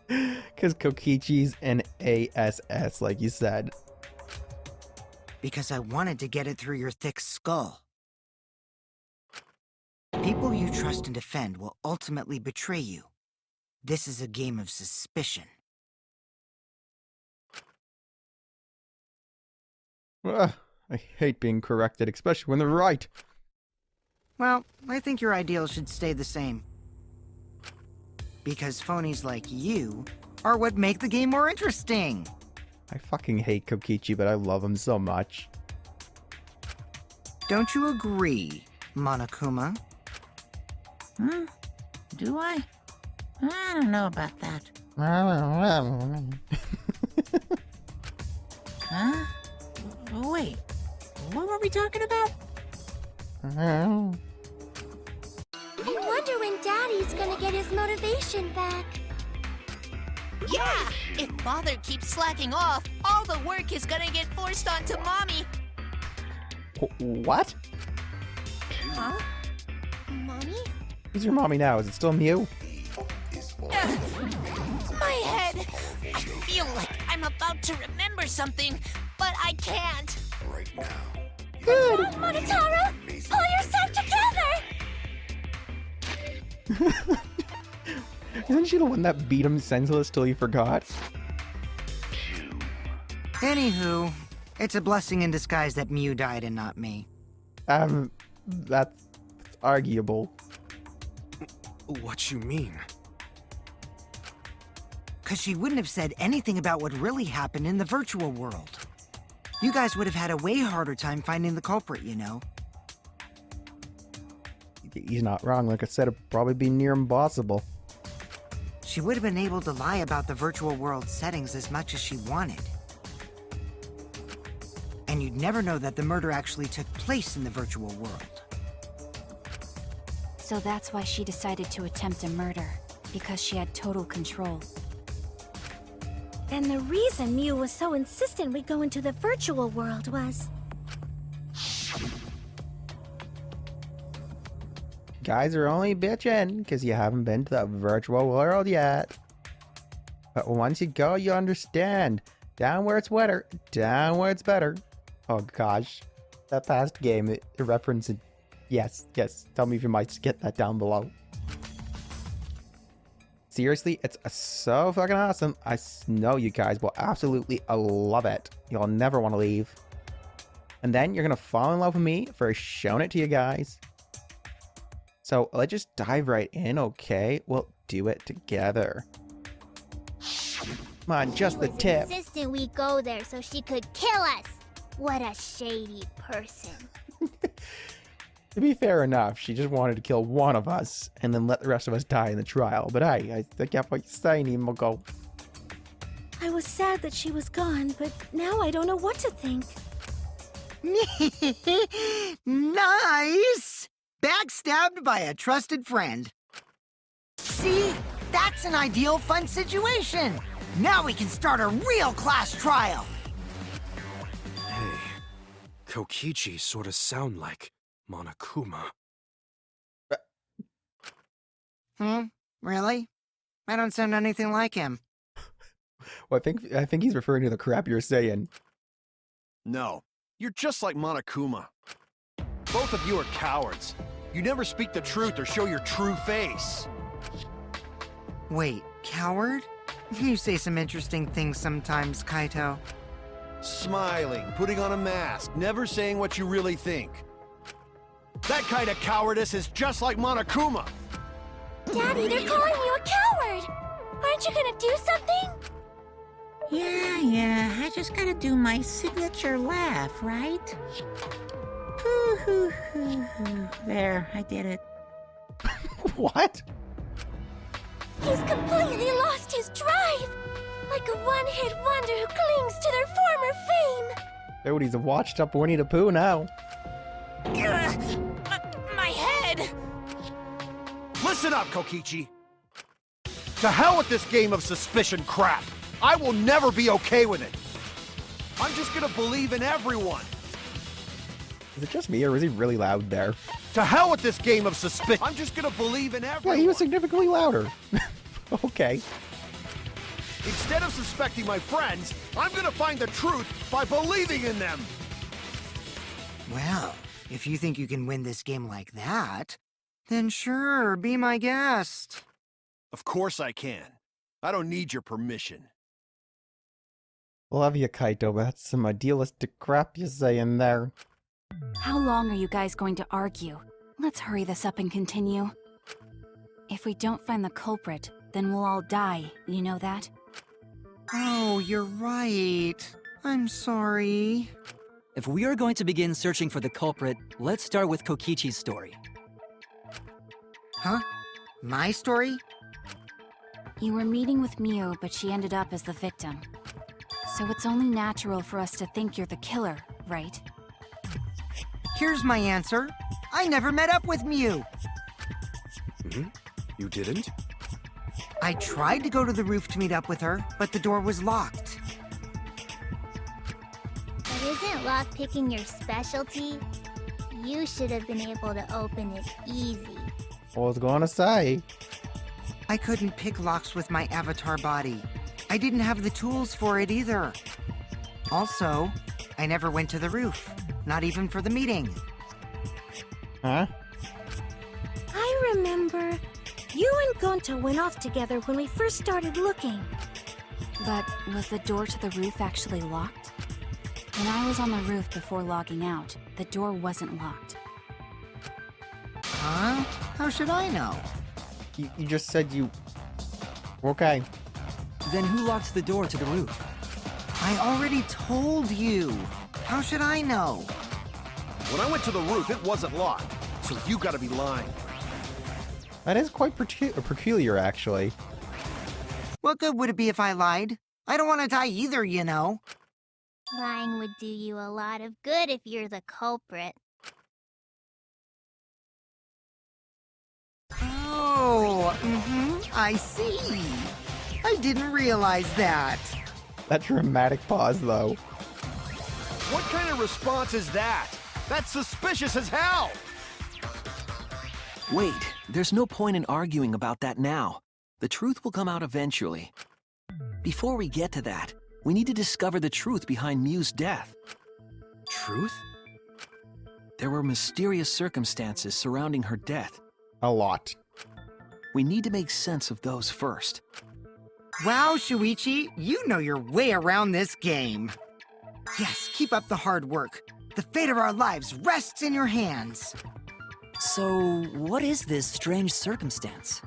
Because Kokichi's an ASS, like you said. Because I wanted to get it through your thick skull. People you trust and defend will ultimately betray you. This is a game of suspicion. Ugh, I hate being corrected, especially when they're right. Well, I think your ideals should stay the same. Because phonies like you are what make the game more interesting. I fucking hate Kokichi, but I love him so much. Don't you agree, Monokuma? Do I? I don't know about that. Huh? Wait, what were we talking about? I wonder when Daddy's gonna get his motivation back. Yeah! If Father keeps slacking off, all the work is gonna get forced onto Mommy. What? Huh? Mommy? Who's your mommy now? Is it still Mew? My head! I feel like I'm about to remember something, but I can't. Good. Monotaro, pull yourself together! Isn't she the one that beat him senseless till he forgot? Anywho, it's a blessing in disguise that Mew died and not me. That's arguable. What you mean? 'Cause she wouldn't have said anything about what really happened in the virtual world. You guys would have had a way harder time finding the culprit, you know. He's not wrong. Like I said, it'd probably be near impossible. She would have been able to lie about the virtual world settings as much as she wanted. And you'd never know that the murder actually took place in the virtual world. So that's why she decided to attempt a murder, because she had total control. And the reason Mew was so insistent we go into the virtual world was... Guys are only bitching because you haven't been to the virtual world yet. But once you go, you understand. Down where it's wetter, down where it's better. Oh gosh, that past game, it referenced... Yes, tell me if you might get that down below. Seriously, it's so fucking awesome. I know you guys will absolutely love it. You'll never want to leave. And then you're gonna fall in love with me for showing it to you guys. So let's just dive right in, okay? We'll do it together. Come on, just the tip. She was insistent we go there so she could kill us. What a shady person. To be fair enough, she just wanted to kill one of us and then let the rest of us die in the trial. But hey, I get what you're saying, Imoko. I was sad that she was gone, but now I don't know what to think. Nice! Backstabbed by a trusted friend. See? That's an ideal fun situation! Now we can start a real class trial! Hey, Kokichi sort of sound like Monokuma. Really? I don't sound anything like him. Well, I think he's referring to the crap you're saying. No, you're just like Monokuma. Both of you are cowards. You never speak the truth or show your true face. Wait, coward? You say some interesting things sometimes, Kaito. Smiling, putting on a mask, never saying what you really think. That kind of cowardice is just like Monokuma. Daddy, they're calling you a coward! Aren't you gonna do something? Yeah, I just gotta do my signature laugh, right? Hoo, hoo, hoo, hoo. There, I did it. What? He's completely lost his drive! Like a one-hit wonder who clings to their former fame! Dude, he's a washed up Winnie the Pooh now. My head! Listen up, Kokichi. To hell with this game of suspicion crap. I will never be okay with it. I'm just gonna believe in everyone. Is it just me, or is he really loud there? To hell with this game of suspicion. I'm just gonna believe in everyone. Yeah, he was significantly louder. Okay. Instead of suspecting my friends, I'm gonna find the truth by believing in them. Well, if you think you can win this game like that, then sure, be my guest. Of course I can. I don't need your permission. Love you, Kaito, but that's some idealistic crap you say in there. How long are you guys going to argue? Let's hurry this up and continue. If we don't find the culprit, then we'll all die, you know that? Oh, you're right. I'm sorry. If we are going to begin searching for the culprit, let's start with Kokichi's story. Huh? My story? You were meeting with Miu, but she ended up as the victim. So it's only natural for us to think you're the killer, right? Here's my answer. I never met up with Mew. You didn't? I tried to go to the roof to meet up with her, but the door was locked. But isn't lockpicking your specialty? You should have been able to open it easy. I was gonna say. I couldn't pick locks with my avatar body. I didn't have the tools for it either. Also, I never went to the roof, not even for the meeting. Huh? I remember you and Gonta went off together when we first started looking. But was the door to the roof actually locked? When I was on the roof before logging out, the door wasn't locked. Huh? How should I know? You just said you... Okay. Then who locked the door to the roof? I already told you. How should I know? When I went to the roof, it wasn't locked. So you gotta be lying. That is quite peculiar, actually. What good would it be if I lied? I don't want to die either, you know. Lying would do you a lot of good if you're the culprit. Oh, I see. I didn't realize that. That dramatic pause, though. What kind of response is that? That's suspicious as hell! Wait, there's no point in arguing about that now. The truth will come out eventually. Before we get to that, we need to discover the truth behind Mew's death. Truth? There were mysterious circumstances surrounding her death. A lot. We need to make sense of those first. Wow, Shuichi, you know your way around this game. Yes, keep up the hard work. The fate of our lives rests in your hands. So, what is this strange circumstance?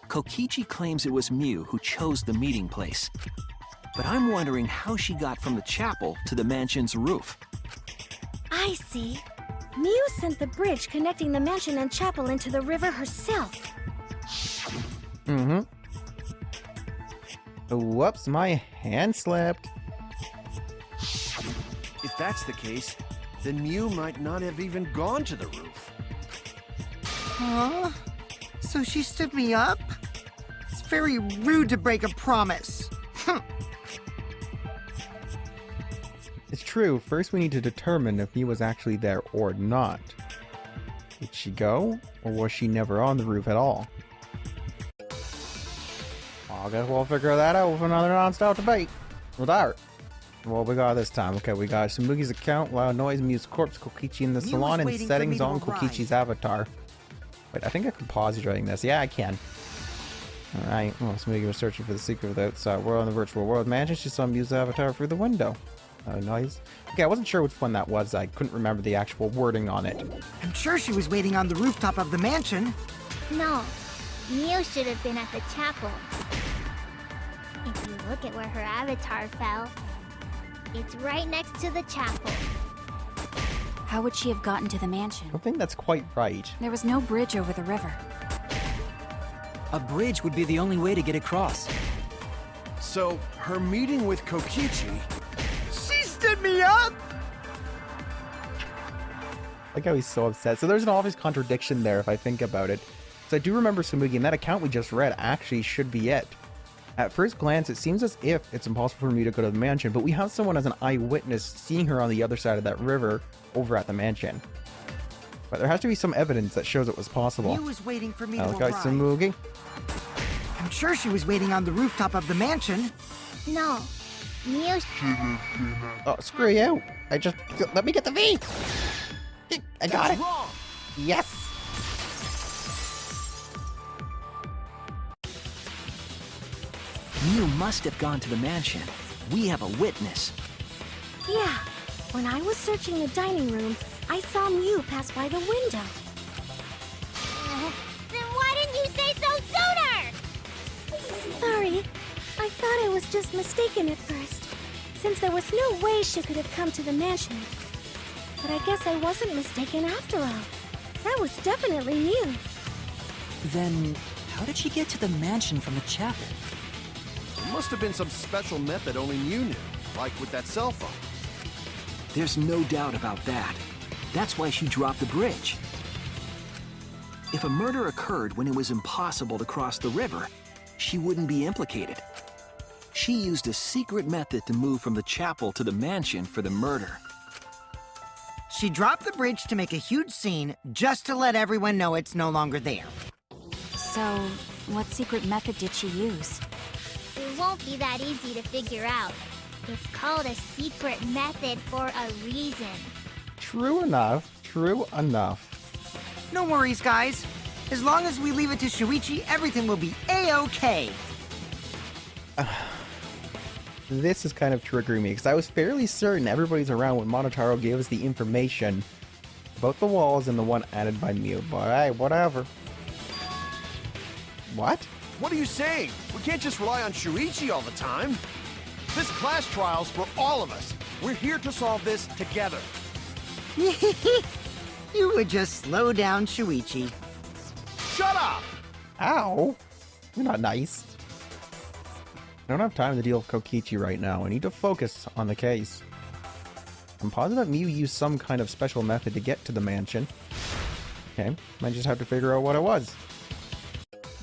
Kokichi claims it was Mew who chose the meeting place. But I'm wondering how she got from the chapel to the mansion's roof. I see. Mew sent the bridge connecting the mansion and chapel into the river herself. Whoops, my hand slipped. If that's the case, then Mew might not have even gone to the roof. Huh? So she stood me up? It's very rude to break a promise. It's true. First, we need to determine if Mew was actually there or not. Did she go, or was she never on the roof at all? I guess we'll figure that out with another non-stop debate. With art. What we got this time? Okay, we got Sumugi's account, loud noise, Mew's corpse, Kokichi in the Mew salon, was and waiting for settings me to on arrive. Kokichi's avatar. Wait, I think I can pause you during this. Yeah, I can. Alright, well, Sumugi was searching for the secret of the outside world in the virtual world mansion. She saw Mew's avatar through the window. Noise. Okay, I wasn't sure which one that was. I couldn't remember the actual wording on it. I'm sure she was waiting on the rooftop of the mansion. No, Mew should have been at the chapel. If you look at where her avatar fell, it's right next to the chapel. How would she have gotten to the mansion? I don't think that's quite right. There was no bridge over the river. A bridge would be the only way to get across. So, her meeting with Kokichi... She stood me up! Like how he's so upset. So there's an obvious contradiction there if I think about it. So I do remember Sumugi, and that account we just read actually should be it. At first glance, it seems as if it's impossible for Mew to go to the mansion, but we have someone as an eyewitness seeing her on the other side of that river over at the mansion. But there has to be some evidence that shows it was possible. Mew was waiting for me to Okay, arrive. Sumugi. I'm sure she was waiting on the rooftop of the mansion. No, Mew... Oh, screw you. Let me get the V! I got it! Wrong! Yes! Mew must have gone to the mansion. We have a witness. Yeah, when I was searching the dining room, I saw Mew pass by the window. Then why didn't you say so sooner? Sorry, I thought I was just mistaken at first, since there was no way she could have come to the mansion. But I guess I wasn't mistaken after all. That was definitely Mew. Then, how did she get to the mansion from the chapel? It must have been some special method only Mew knew, like with that cell phone. There's no doubt about that. That's why she dropped the bridge. If a murder occurred when it was impossible to cross the river, she wouldn't be implicated. She used a secret method to move from the chapel to the mansion for the murder. She dropped the bridge to make a huge scene, just to let everyone know it's no longer there. So, what secret method did she use? It won't be that easy to figure out. It's called a secret method for a reason. True enough. True enough. No worries, guys. As long as we leave it to Shuichi, everything will be A-OK. This is kind of triggering me, because I was fairly certain everybody's around when Monotaro gave us the information about the walls and the one added by Mew, but hey, whatever. What? What are you saying? We can't just rely on Shuichi all the time. This class trial's for all of us. We're here to solve this together. You would just slow down, Shuichi. Shut up! Ow! You're not nice. I don't have time to deal with Kokichi right now. I need to focus on the case. I'm positive Mew used some kind of special method to get to the mansion. Okay, might just have to figure out what it was.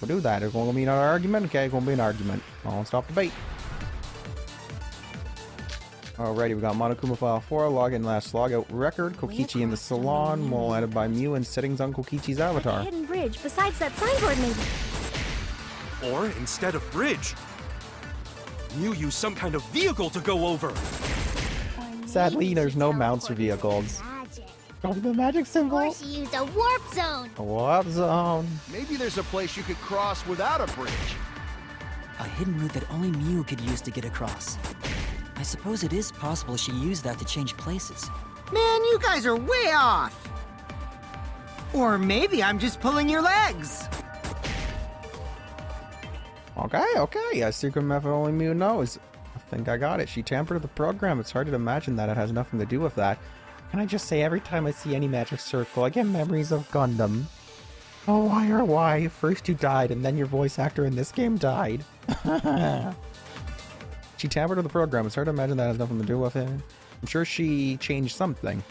We'll do that. It's going to be an argument. Okay, it's going to be an argument. I'll stop debate. Alrighty, we got Monokuma File 4, login last logout record, Kokichi in the salon, wall added by Mew, and settings on Kokichi's avatar. A hidden bridge besides that signboard, maybe. Or instead of bridge, Mew used some kind of vehicle to go over. Sadly, there's no mounts or vehicles. Oh, the magic symbol. Or she used a warp zone. A warp zone. Maybe there's a place you could cross without a bridge. A hidden route that only Mew could use to get across. I suppose it is possible she used that to change places. Man, you guys are way off! Or maybe I'm just pulling your legs! Okay, a secret method only Mew knows. I think I got it. She tampered with the program. It's hard to imagine that it has nothing to do with that. Can I just say, every time I see any magic circle, I get memories of Gundam. Oh, why? First you died, and then your voice actor in this game died. She tampered with the program. It's hard to imagine that has nothing to do with it. I'm sure she changed something.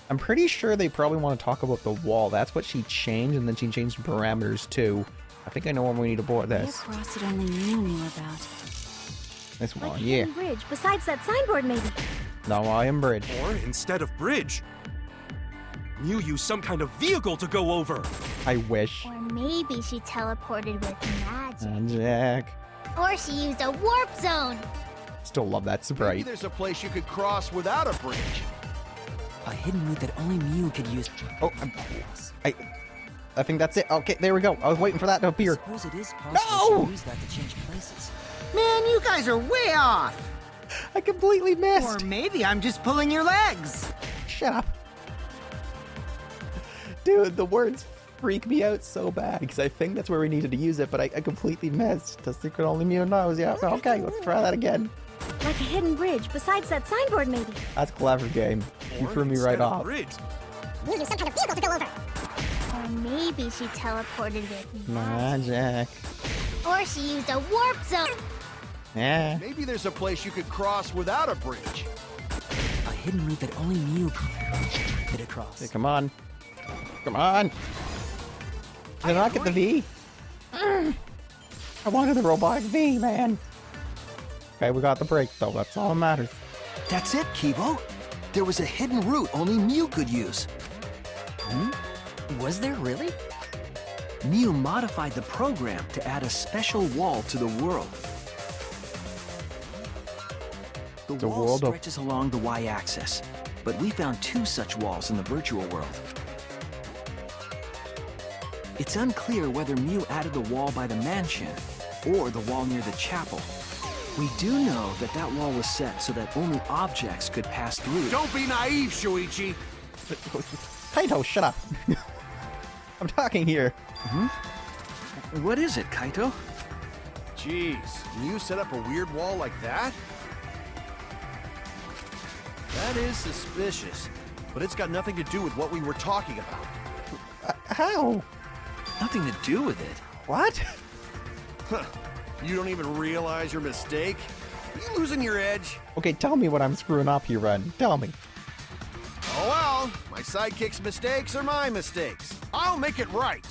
I'm pretty sure they probably want to talk about the wall. That's what she changed, and then she changed the parameters too. I think I know when we need to board this. Across it only Mew knew about. This one, Like a yeah. hidden bridge besides that signboard, maybe. No, I am bridge. Or instead of bridge, Mew used some kind of vehicle to go over. I wish. Or maybe she teleported with magic. Jack. Or she used a warp zone. Still love that Maybe sprite. there's a place you could cross without a bridge. A hidden route that only Mew could use. Oh, I think that's it. Okay, there we go. I was waiting for that to appear. I suppose it is possible she used that to change places. Man, you guys are way off! I completely missed. Or maybe I'm just pulling your legs! Shut up. Dude, the words freak me out so bad because I think that's where we needed to use it, but I completely missed. The secret only Mew knows. Yeah, okay, let's try that again. Like a hidden bridge besides that signboard, maybe. That's clever, game. You Or threw me instead right of off. bridge, Mew used some kind of vehicle to go over. Or maybe she teleported with magic. Magic. Or she used a warp zone. Yeah. Maybe there's a place you could cross without a bridge. A hidden route that only Mew could get across. Hey, come on. Come on. Did I not get the V? I wanted the robotic V, man. Okay, we got the break, though. That's all that matters. That's it, Kibo. There was a hidden route only Mew could use. Was there really? Mew modified the program to add a special wall to the world. The wall world of- stretches along the y-axis, but we found two such walls in the virtual world. It's unclear whether Mew added the wall by the mansion or the wall near the chapel. We do know that that wall was set so that only objects could pass through. Don't be naive, Shuichi. Kaito, shut up. I'm talking here. What is it, Kaito? Jeez, you set up a weird wall like that? That is suspicious, but it's got nothing to do with what we were talking about. How? Nothing to do with it. What? Huh. You don't even realize your mistake? Are you losing your edge? Okay, tell me what I'm screwing up here, Ren. Tell me. Oh well, my sidekick's mistakes are my mistakes. I'll make it right.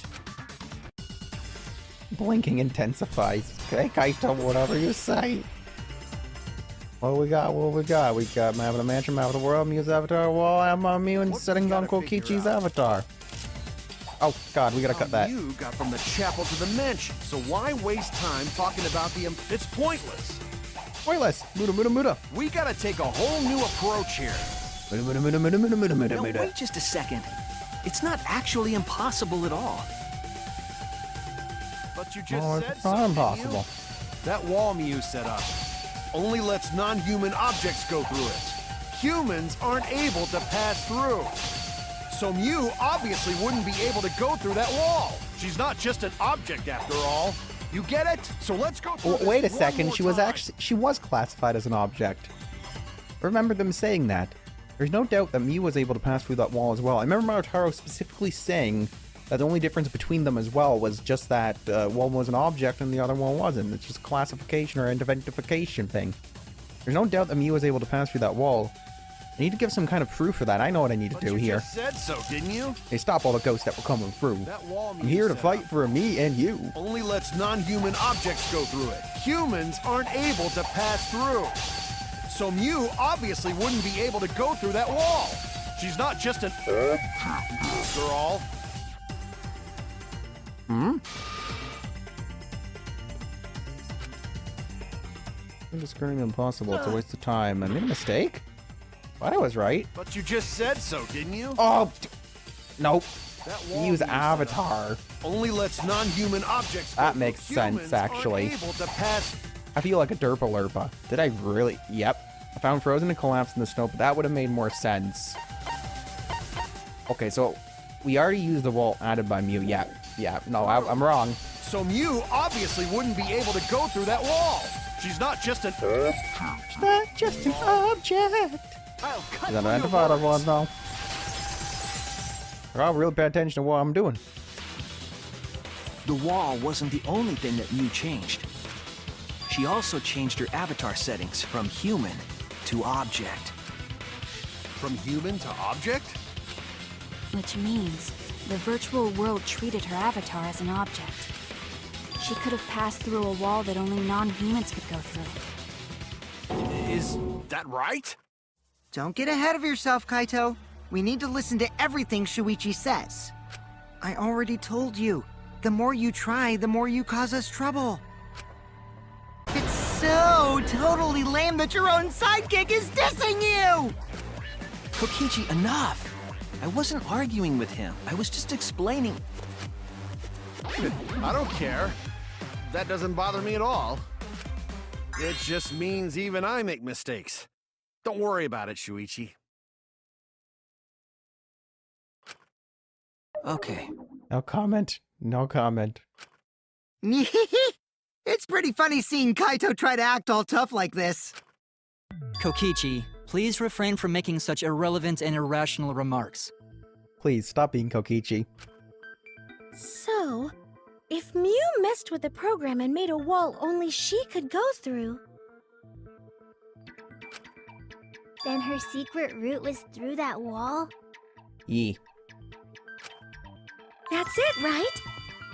Blinking intensifies. Okay, Kaito, whatever you say. What we got? We got map of the mansion, map of the world, Mew's avatar, wall, I'm Mew, and What we settings on gotta figure Kokichi's out. avatar. Oh god, we gotta cut that. You got from the chapel to the mansion, so why waste time talking about the... It's pointless. Pointless. Muda. We gotta take a whole new approach here. No, wait just a second. It's not actually impossible at all. But you just Oh, said it's so, not didn't you? impossible. That wall Mew set up only lets non-human objects go through it. Humans aren't able to pass through. So Mew obviously wouldn't be able to go through that wall. She's not just an object after all. You get it? So let's go through this Wait a one second, more she was classified as an object. Remember them saying that. There's no doubt that Mew was able to pass through that wall as well. I remember Marotaro specifically saying that the only difference between them as well was just that one was an object and the other one wasn't. It's just a classification or identification thing. There's no doubt that Mew was able to pass through that wall. I need to give some kind of proof for that. I know what I need to do you here. just said so, didn't you? Hey, stop all the ghosts that were coming through. That wall I'm here to set fight up for me and you. only lets non-human objects go through it. Humans aren't able to pass through. So Mew obviously wouldn't be able to go through that wall. She's not just an after all. Hmm? It's currently impossible. It's a waste of time. I made a mistake? Thought I was right. But you just said so, didn't you? Oh, nope. That wall Use you set up Avatar. only lets non-human objects go That through. makes Humans sense, actually. aren't able to pass. I feel like a derpa lerpa. Did I really? Yep. I found frozen and collapsed in the snow, but that would have made more sense. Okay, so we already used the wall added by Mew. Yeah, no, I'm wrong. So Mew obviously wouldn't be able to go through that wall. She's not just an. It's not just an object. I'll cut Is that through your identified words. one though? I'll really pay attention to what I'm doing. The wall wasn't the only thing that Mew changed. She also changed her avatar settings from human to object. From human to object? Which means the virtual world treated her avatar as an object. She could have passed through a wall that only non-humans could go through. Is that right? Don't get ahead of yourself, Kaito. We need to listen to everything Shuichi says. I already told you, the more you try, the more you cause us trouble. It's so totally lame that your own sidekick is dissing you! Kokichi, enough! I wasn't arguing with him. I was just explaining. I don't care. That doesn't bother me at all. It just means even I make mistakes. Don't worry about it, Shuichi. Okay. No comment. No comment. It's pretty funny seeing Kaito try to act all tough like this. Kokichi, please refrain from making such irrelevant and irrational remarks. Please stop being Kokichi. So, if Mew messed with the program and made a wall only she could go through, Then her secret route was through that wall? Yee. that's it, right?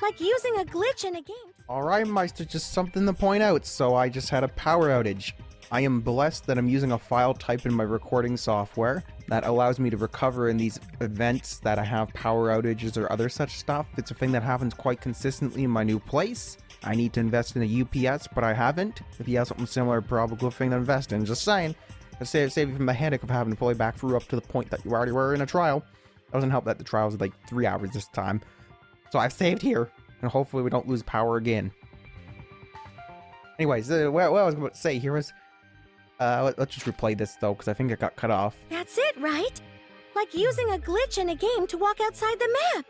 Like using a glitch in a game. Alright, Meister, just something to point out, so I just had a power outage. I am blessed that I'm using a file type in my recording software that allows me to recover in these events that I have power outages or other such stuff. It's a thing that happens quite consistently in my new place. I need to invest in a UPS, but I haven't. If you have something similar, probably a good thing to invest in. Just saying. Save you from the headache of having to play back through up to the point that you already were in a trial. It doesn't help that the trial was like 3 hours this time. So I've saved here, and hopefully we don't lose power again. Anyways, what I was about to say here is, let's just replay this though, because I think it got cut off. That's it, right? Like using a glitch in a game to walk outside the map.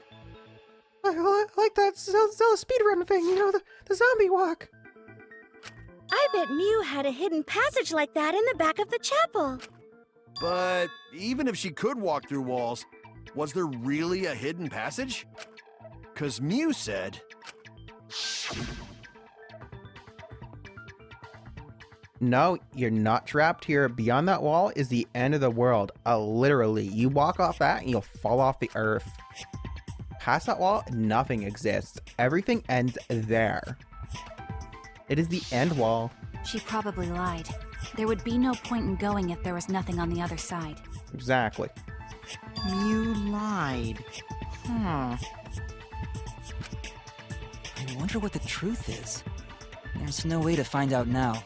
Like that speedrun thing, you know, the zombie walk. I bet Mew had a hidden passage like that in the back of the chapel. But even if she could walk through walls, was there really a hidden passage? 'Cause Mew said... No, you're not trapped here. Beyond that wall is the end of the world. Literally, you walk off that and you'll fall off the earth. Past that wall, nothing exists. Everything ends there. It is the end wall. She probably lied. There would be no point in going if there was nothing on the other side. Exactly. You lied. I wonder what the truth is. There's no way to find out now.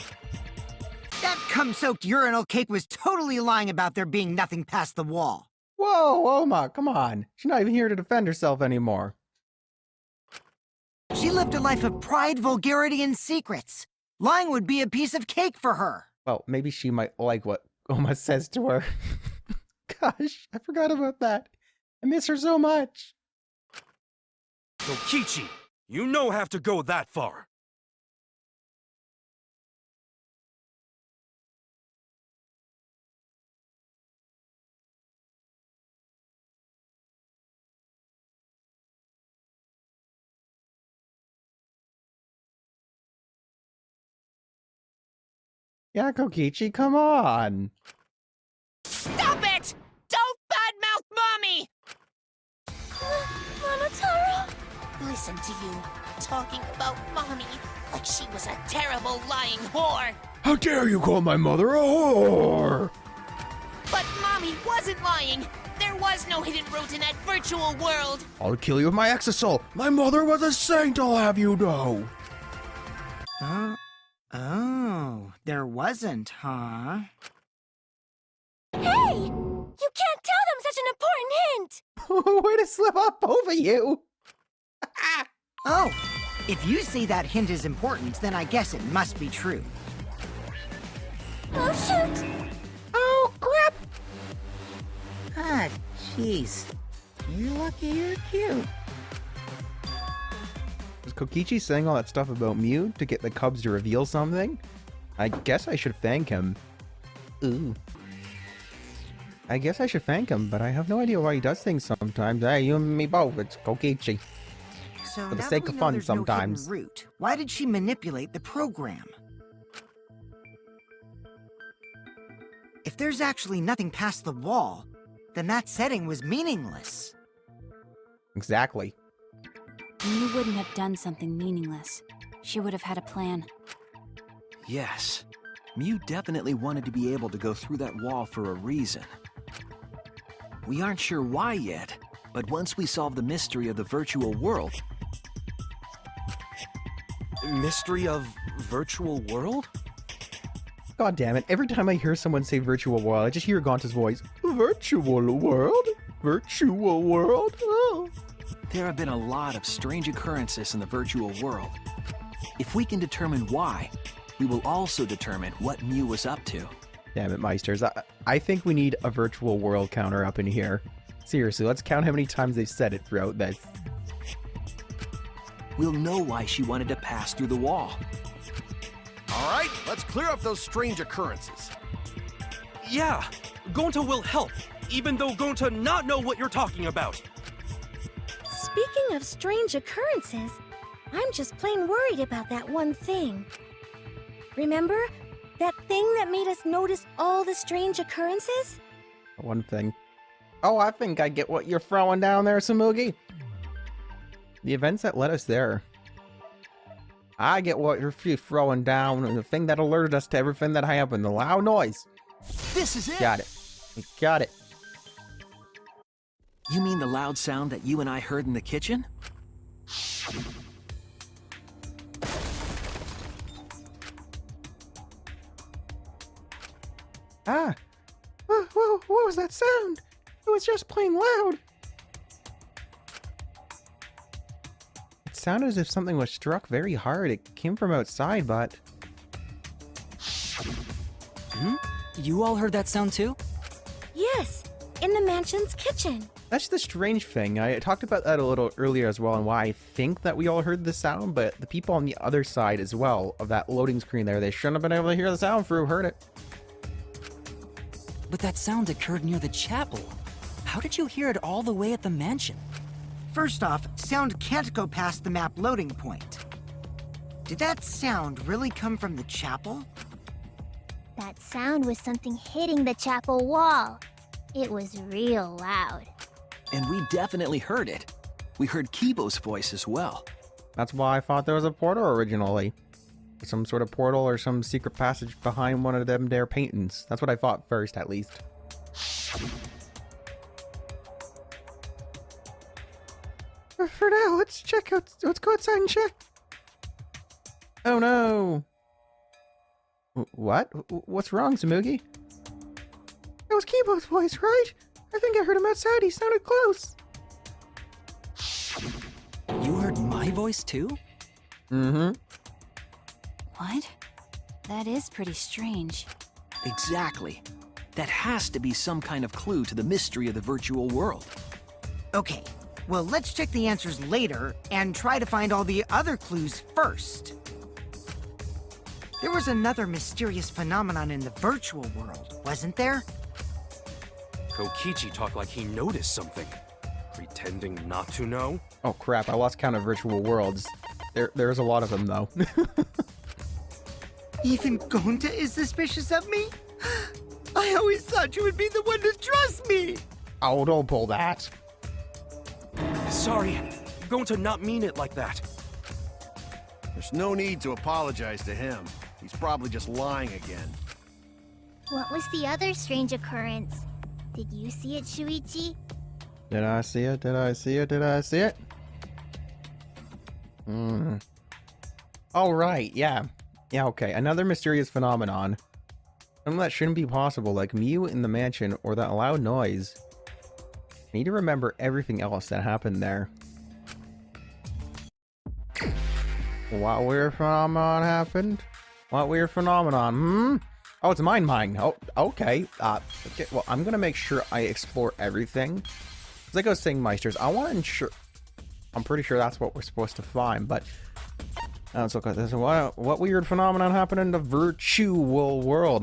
That cum-soaked urinal cake was totally lying about there being nothing past the wall. Whoa, Oma, come on. She's not even here to defend herself anymore. She lived a life of pride, vulgarity, and secrets. Lying would be a piece of cake for her. Well, maybe she might like what Oma says to her. Gosh, I forgot about that. I miss her so much. Kokichi, you no have to go that far. Yeah, Kokichi, come on. Stop Monotaro? Listen to you, talking about Mommy like she was a terrible lying whore. How dare you call my mother a whore? But Mommy wasn't lying. There was no hidden road in that virtual world. I'll kill you with my exisol. My mother was a saint, I'll have you know. Oh, there wasn't, huh? Hey! You can't tell them such an important hint! Way to slip up over you! Oh, if you say that hint is important, then I guess it must be true. Oh, shoot! Oh, crap! Ah, jeez. You're lucky you're cute. Was Kokichi saying all that stuff about Mew to get the Cubs to reveal something? I guess I should thank him. Ooh. I guess I should thank him, but I have no idea why he does things sometimes. Hey, you and me both. It's Kokichi. So For the now sake that of we know fun there's no hidden sometimes. route, why did she manipulate the program? If there's actually nothing past the wall, then that setting was meaningless. Exactly. Mew wouldn't have done something meaningless. She would have had a plan. Yes, Mew definitely wanted to be able to go through that wall for a reason. We aren't sure why yet, but once we solve the mystery of the virtual world... Mystery of virtual world? God damn it, every time I hear someone say virtual world, I just hear Gonta's voice. Virtual world? Virtual world? Oh. There have been a lot of strange occurrences in the virtual world. If we can determine why, we will also determine what Mew was up to. Damn it, Meisters. I think we need a virtual world counter up in here. Seriously, let's count how many times they've said it throughout this. We'll know why she wanted to pass through the wall. All right, let's clear up those strange occurrences. Yeah, Gonta will help, even though Gonta not know what you're talking about. Speaking of strange occurrences, I'm just plain worried about that one thing. Remember? That thing that made us notice all the strange occurrences? One thing. Oh, I think I get what you're throwing down there, Samugi. The events that led us there. I get what you're throwing down, and the thing that alerted us to everything that happened, the loud noise. This is it! Got it. We got it. You mean the loud sound that you and I heard in the kitchen? Ah! Whoa, what was that sound? It was just plain loud. It sounded as if something was struck very hard. It came from outside, but... You all heard that sound too? Yes, in the mansion's kitchen. That's the strange thing. I talked about that a little earlier as well, and why I think that we all heard the sound, but the people on the other side as well of that loading screen there, they shouldn't have been able to hear the sound through, heard it. But that sound occurred near the chapel. How did you hear it all the way at the mansion? First off, sound can't go past the map loading point. Did that sound really come from the chapel? That sound was something hitting the chapel wall. It was real loud. And we definitely heard it. We heard Kibo's voice as well. That's why I thought there was a portal originally. Some sort of portal or some secret passage behind one of them there paintings. That's what I thought first, at least. For now, let's check out. Let's go outside and check. Oh no! What? What's wrong, Samugi? That was Kibo's voice, right? I think I heard him outside. He sounded close. You heard my voice too? Mm-hmm. What? That is pretty strange. Exactly. That has to be some kind of clue to the mystery of the virtual world. Okay, well, let's check the answers later and try to find all the other clues first. There was another mysterious phenomenon in the virtual world, wasn't there? Kokichi talked like he noticed something. Pretending not to know? Oh crap! I lost count of virtual worlds. There's a lot of them though. Even Gonta is suspicious of me? I always thought you would be the one to trust me! Oh, don't pull that. sorry. I'm going to not mean it like that. There's no need to apologize to him. He's probably just lying again. What was the other strange occurrence? Did you see it, Shuichi? Did I see it? Did I see it? Did I see it? Oh, right, yeah. Yeah, okay. Another mysterious phenomenon. Something that shouldn't be possible, like Mew in the mansion or that loud noise. I need to remember everything else that happened there. What weird phenomenon happened? What weird phenomenon? Oh, it's mine. Oh, okay. Okay. Well, I'm gonna make sure I explore everything. Like I was saying, Meisters, I want to ensure... I'm pretty sure that's what we're supposed to find, but... let's look at this. What weird phenomenon happened in the virtual world?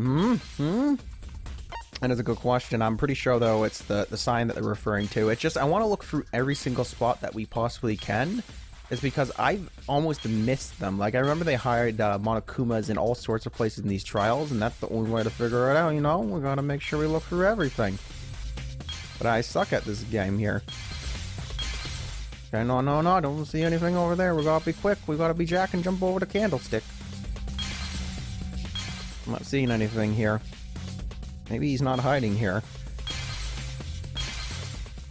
That is a good question. I'm pretty sure, though, it's the sign that they're referring to. It's just, I want to look through every single spot that we possibly can. It's because I've almost missed them. Like, I remember they hired Monokumas in all sorts of places in these trials, and that's the only way to figure it out, you know? We gotta make sure we look through everything. But I suck at this game here. Okay, no, don't see anything over there. We gotta be quick. We gotta be Jack and jump over the candlestick. I'm not seeing anything here. Maybe he's not hiding here.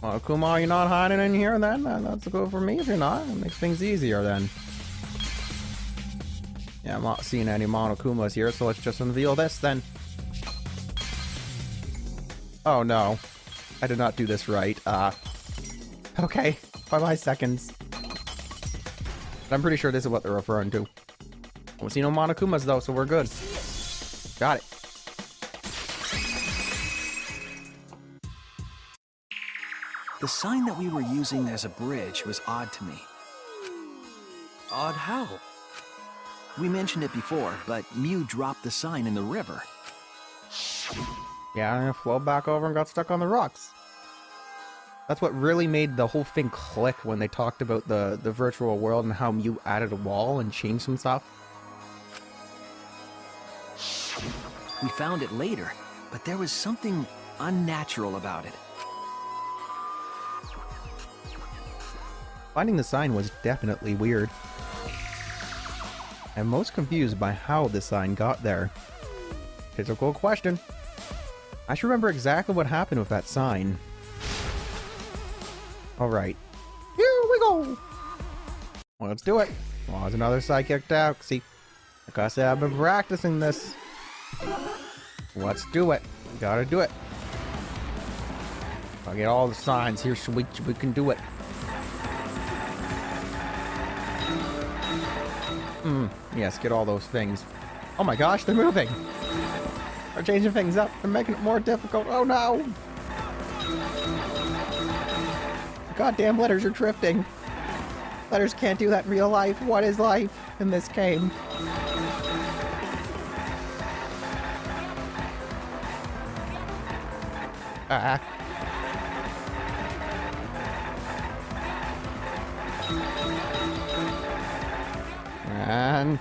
Well, Kuma, you're not hiding in here then? That's good for me if you're not. It makes things easier then. Yeah, I'm not seeing any Monokumas here, so let's just unveil this then. Oh no. I did not do this right. Okay. Bye-bye seconds. But I'm pretty sure this is what they're referring to. I don't see no Monokumas though, so we're good. Got it. The sign that we were using as a bridge was odd to me. Odd how? We mentioned it before, but Mew dropped the sign in the river. Yeah, and it flowed back over and got stuck on the rocks. That's what really made the whole thing click when they talked about the virtual world and how Mew added a wall and changed some stuff. We found it later, but there was something unnatural about it. Finding the sign was definitely weird. I'm most confused by how the sign got there. It's a cool question. I should remember exactly what happened with that sign. Alright. Here we go! Well, let's do it. Well, there's another psychic galaxy. Like I said, I've been practicing this. Let's do it. We gotta do it. I'll get all the signs here so we can do it. Yes, get all those things. Oh my gosh, they're moving! They're changing things up. They're making it more difficult. Oh no! Goddamn letters are drifting. Letters can't do that in real life. What is life in this game? And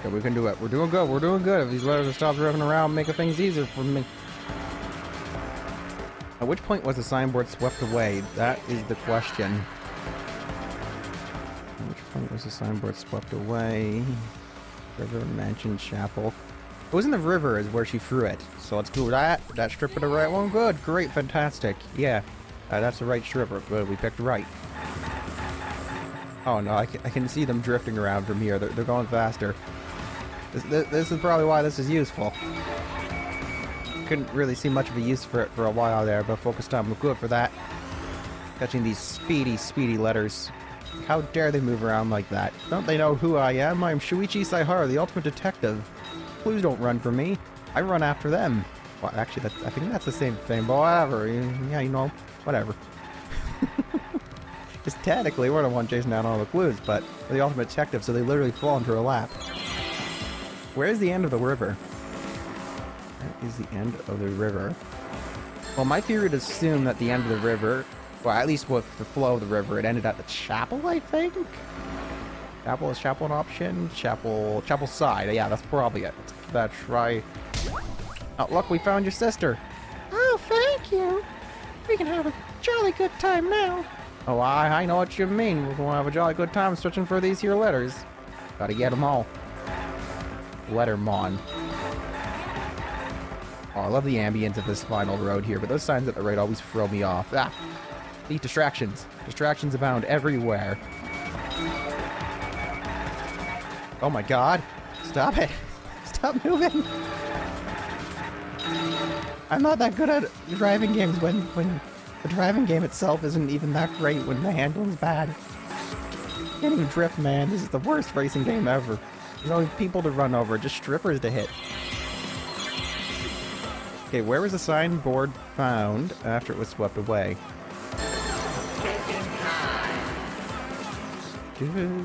yeah, we can do it. We're doing good. We're doing good. If these letters will stop driving around, making things easier for me. At which point was the signboard swept away? That is the question. At which point was the signboard swept away? River, mansion, chapel. It was in the river is where she threw it. So let's do that. That strip of the right one. Good. Great. Fantastic. Yeah. That's the right stripper. Good. We picked right. Oh no, I can see them drifting around from here. They're going faster. This is probably why this is useful. Couldn't really see much of a use for it for a while there, but focus time was good for that. Catching these speedy letters. How dare they move around like that? Don't they know who I am? I am Shuichi Saihara, the ultimate detective. Clues don't run from me. I run after them. Well, actually, I think that's the same thing, but whatever. Yeah, you know, whatever. Because technically, we're the one chasing down all the clues, but we're the ultimate detective, so they literally fall into her lap. Where is the end of the river? Where is the end of the river? Well, my theory would assume that the end of the river, well, at least with the flow of the river, it ended at the chapel, I think? Chapel, is chapel an option? Chapel side. Yeah, that's probably it. Let's give that a try. Oh, look, we found your sister. Oh, thank you. We can have a jolly good time now. Oh, I know what you mean. We're gonna have a jolly good time searching for these here letters. Gotta get them all. Lettermon. Oh, I love the ambience of this final road here, but those signs at the right always throw me off. Ah! These distractions. Distractions abound everywhere. Oh my god. Stop it. Stop moving. I'm not that good at driving games when the driving game itself isn't even that great when the handling's bad. Can't even drift, man. This is the worst racing game ever. There's only people to run over, just strippers to hit. Okay, where was the signboard found after it was swept away?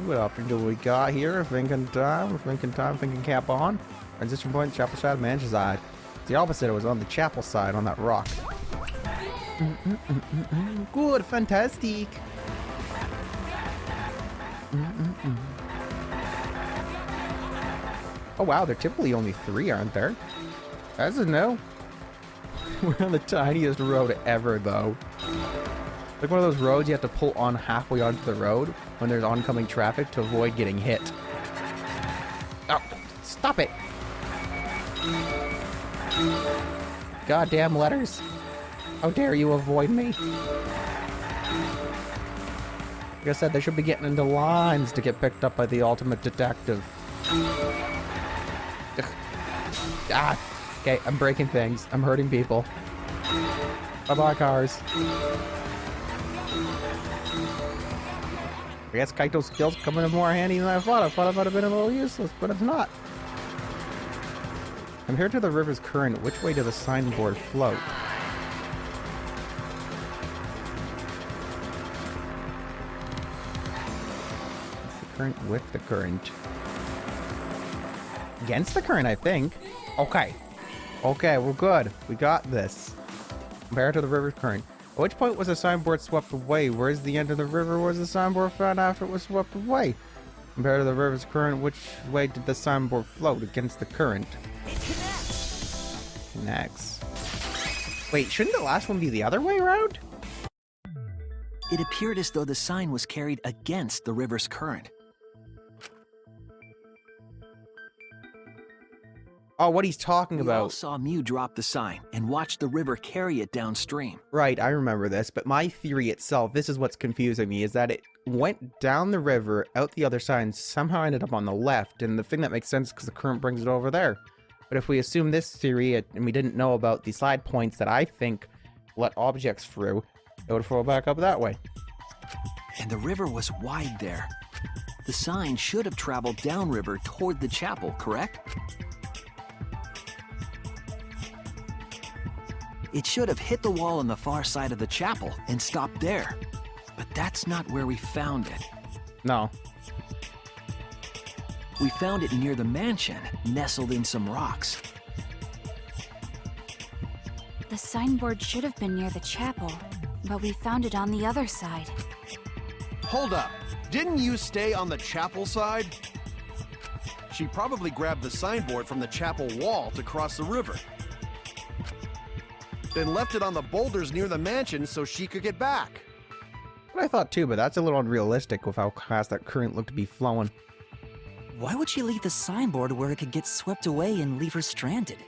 What option do we got here? Thinking time, thinking cap on. Transition point, chapel side, mansion side. The opposite, it was on the chapel side, on that rock. Good, fantastic. Oh wow, they're typically only 3, aren't there? That's a no. We're on the tiniest road ever, though. Like one of those roads you have to pull on halfway onto the road when there's oncoming traffic to avoid getting hit. Oh, stop it! Goddamn letters. How dare you avoid me? Like I said, they should be getting into lines to get picked up by the ultimate detective. Ugh. Ah! Okay, I'm breaking things. I'm hurting people. Bye-bye, cars. I guess Kaito's skills come in more handy than I thought. I thought it might have been a little useless, but it's not. Compared to the river's current, which way does the signboard float? It's the current with the current. Against the current, I think. Okay. Okay, we're good. We got this. Compared to the river's current. At which point was the signboard swept away? Where's the end of the river? Was the signboard found after it was swept away? Compared to the river's current, which way did the signboard float against the current? It connects. Connects. Wait, shouldn't the last one be the other way around? It appeared as though the sign was carried against the river's current. Oh, what he's talking We all about. saw Mew drop the sign and watch the river carry it downstream. Right, I remember this, but my theory itself, this is what's confusing me, is that it went down the river, out the other side, and somehow ended up on the left, and the thing that makes sense because the current brings it over there. But if we assume this theory, and we didn't know about the side points that I think let objects through, it would flow back up that way. And the river was wide there. The sign should have traveled downriver toward the chapel, correct? It should have hit the wall on the far side of the chapel and stopped there. But that's not where we found it. No. We found it near the mansion, nestled in some rocks. The signboard should have been near the chapel, but we found it on the other side. Hold up. Didn't you stay on the chapel side? She probably grabbed the signboard from the chapel wall to cross the river. Then left it on the boulders near the mansion so she could get back. What I thought too, but that's a little unrealistic with how fast that current looked to be flowing. Why would she leave the signboard where it could get swept away and leave her stranded?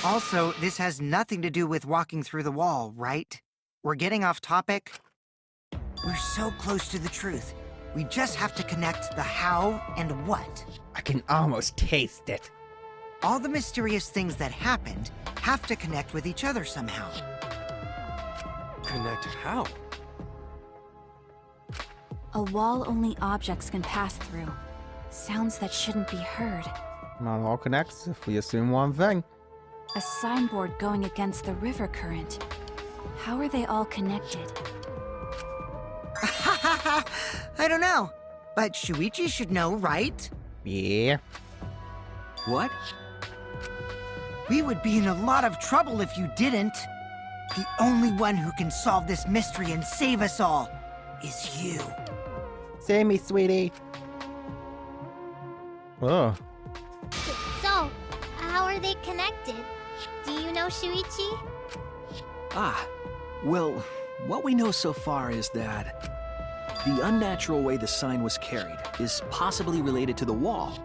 Also, this has nothing to do with walking through the wall, right? We're getting off topic. We're so close to the truth. We just have to connect the how and what. I can almost taste it. All the mysterious things that happened have to connect with each other somehow. Connect how? A wall only objects can pass through. Sounds that shouldn't be heard. Not all connects if we assume one thing. A signboard going against the river current. How are they all connected? I don't know, but Shuichi should know, right? Yeah. What? We would be in a lot of trouble if you didn't. The only one who can solve this mystery and save us all is you. Save me, sweetie. Oh. So, how are they connected? Do you know, Shuichi? Ah, well, what we know so far is that the unnatural way the sign was carried is possibly related to the wall.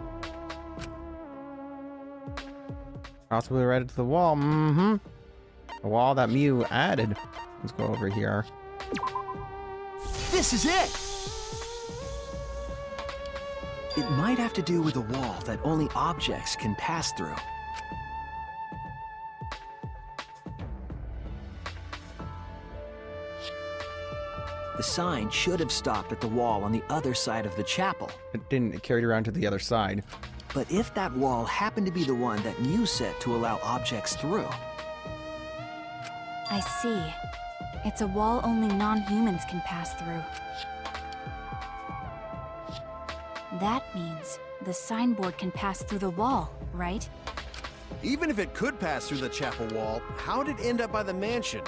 Possibly related to the wall. Mm-hmm. The wall that Mew added. Let's go over here. This is it! It might have to do with a wall that only objects can pass through. The sign should have stopped at the wall on the other side of the chapel. It didn't. It carried around to the other side. But if that wall happened to be the one that Mew set to allow objects through... I see. It's a wall only non-humans can pass through. That means the signboard can pass through the wall, right? Even if it could pass through the chapel wall, how'd it end up by the mansion?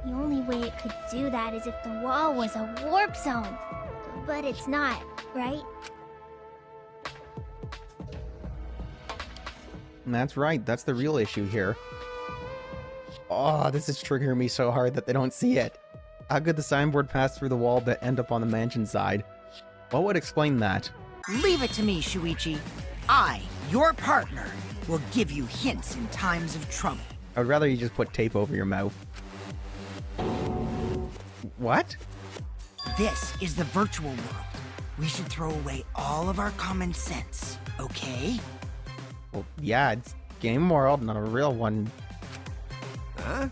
The only way it could do that is if the wall was a warp zone. But it's not, right? And that's right. That's the real issue here. Oh, this is triggering me so hard that they don't see it. How could the signboard pass through the wall but end up on the mansion side? What would explain that? Leave it to me, Shuichi. I, your partner, will give you hints in times of trouble. I would rather you just put tape over your mouth. What? This is the virtual world. We should throw away all of our common sense, okay? Well, yeah, it's game world, not a real one. Huh?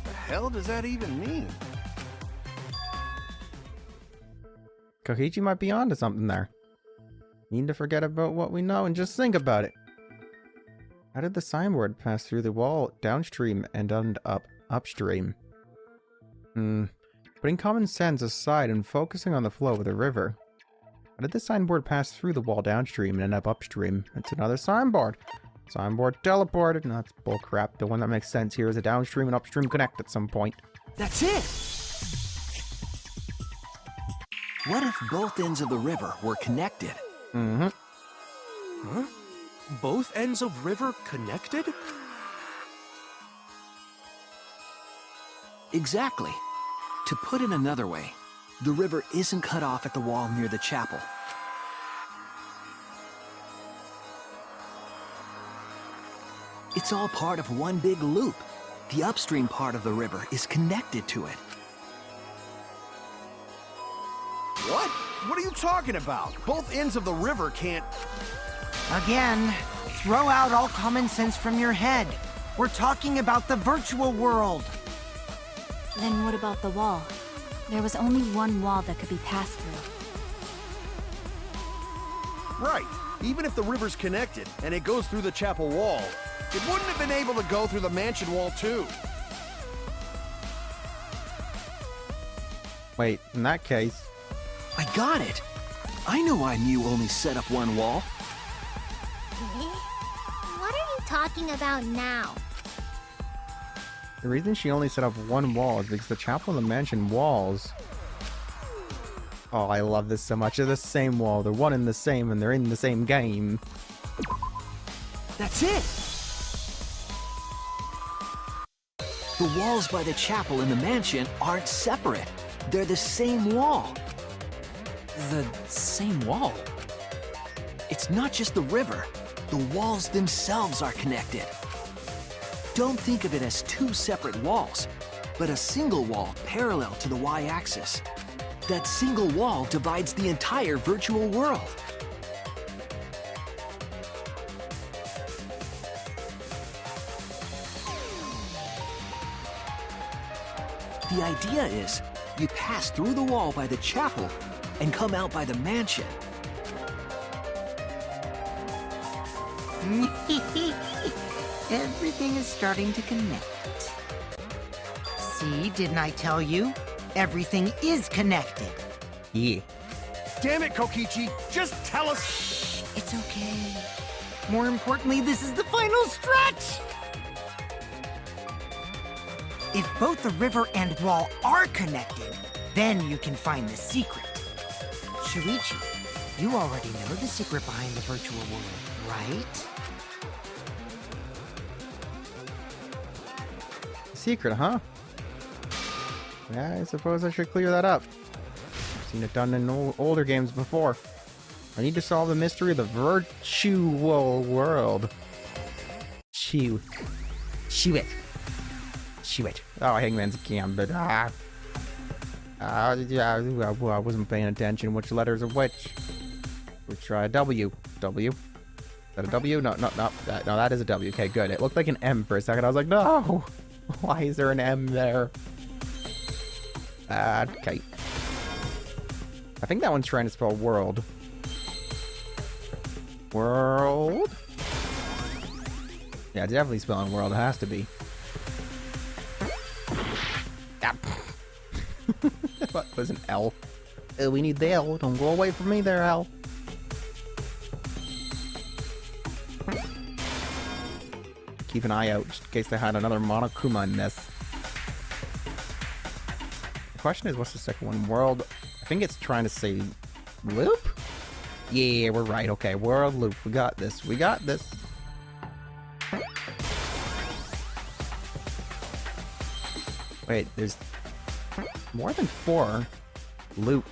The hell does that even mean? Kokichi might be onto something there. Need to forget about what we know and just think about it. How did the signboard pass through the wall downstream and end up upstream? Putting common sense aside and focusing on the flow of the river. How did the signboard pass through the wall downstream and end up upstream? It's another signboard. Signboard teleported. No, that's bullcrap. The one that makes sense here is a downstream and upstream connect at some point. That's it! What if both ends of the river were connected? Mm-hmm. Huh? Both ends of river connected? Exactly. To put it another way, the river isn't cut off at the wall near the chapel. It's all part of one big loop. The upstream part of the river is connected to it. What? What are you talking about? Both ends of the river can't... Again, throw out all common sense from your head. We're talking about the virtual world. Then what about the wall? There was only one wall that could be passed through. Right. Even if the river's connected and it goes through the chapel wall, it wouldn't have been able to go through the mansion wall too. Wait, in that case... I got it! I know why Mew only set up one wall. What are you talking about now? The reason she only set up one wall is because the chapel and the mansion walls... Oh, I love this so much. They're the same wall. They're one and the same, and they're in the same game. That's it! The walls by the chapel and the mansion aren't separate. They're the same wall. The same wall? It's not just the river. The walls themselves are connected. Don't think of it as two separate walls, but a single wall parallel to the y-axis. That single wall divides the entire virtual world. The idea is, you pass through the wall by the chapel and come out by the mansion. Everything is starting to connect. See, didn't I tell you? Everything is connected. Yeah. Damn it, Kokichi! Just tell us... Shh, it's okay. More importantly, this is the final stretch! If both the river and wall are connected, then you can find the secret. Shuichi, you already know the secret behind the virtual world, right? secret, huh? Yeah, I suppose I should clear that up. I've seen it done in older games before. I need to solve the mystery of the virtual world. Chew it. Oh, Hangman's Gambit. Yeah, I wasn't paying attention. Which letters are which? We'll try a W. W. Is that a W? No, that is a W. Okay, good. It looked like an M for a second. I was like, no! Why is there an M there? Okay. I think that one's trying to spell world. World? Yeah, it's definitely spelling world. It has to be. What was an L? We need the L. Don't go away from me there, L. Keep an eye out just in case they had another Monokuma in this. The question is, what's the second one? World. I think it's trying to say loop? Yeah, we're right. Okay, world loop. We got this. We got this. Wait, there's more than 4 loop.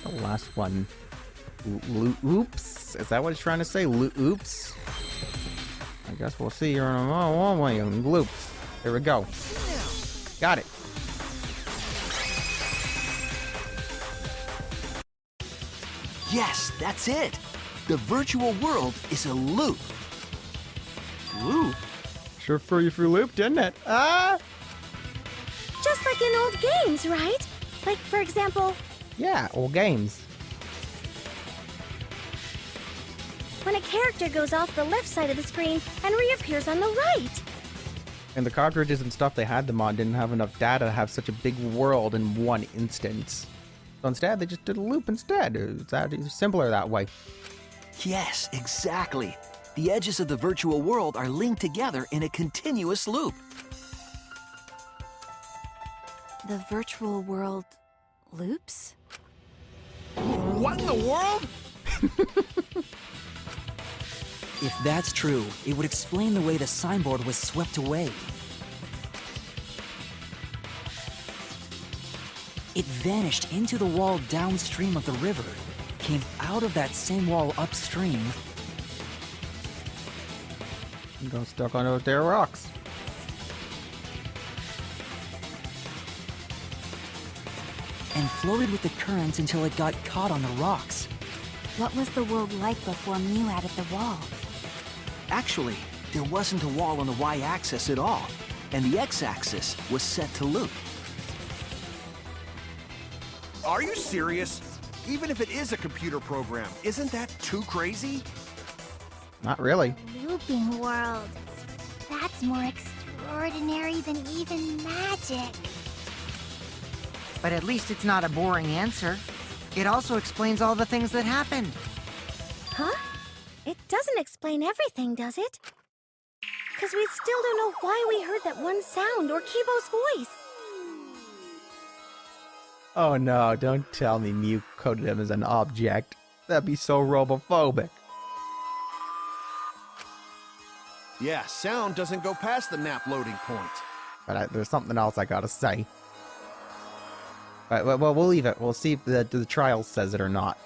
The last one. Oops. Is that what it's trying to say? Oops. I guess we'll see here in a moment. Loops. There we go. Got it. Yes, that's it. The virtual world is a loop. Loop? Sure threw you through loop, didn't it? Ah! Just like in old games, right? Like, for example... Yeah, old games. When a character goes off the left side of the screen and reappears on the right. And the cartridges and stuff they had them on didn't have enough data to have such a big world in one instance. So instead, they just did a loop instead. It's simpler that way. Yes, exactly. The edges of the virtual world are linked together in a continuous loop. The virtual world loops? What in the world? If that's true, it would explain the way the signboard was swept away. It vanished into the wall downstream of the river, came out of that same wall upstream. And got stuck on those there rocks. And floated with the current until it got caught on the rocks. What was the world like before Mew added the wall? Actually, there wasn't a wall on the y-axis at all, and the x-axis was set to loop. Are you serious? Even if it is a computer program, isn't that too crazy? Not really. Looping world. That's more extraordinary than even magic. But at least it's not a boring answer. It also explains all the things that happened. Huh? It doesn't explain everything, does it? Because we still don't know why we heard that one sound or Kibo's voice. Oh no, don't tell me Mew coded him as an object. That'd be so robophobic. Yeah, sound doesn't go past the map loading point. But there's something else I gotta say. Well, we'll leave it. We'll see if the trial says it or not.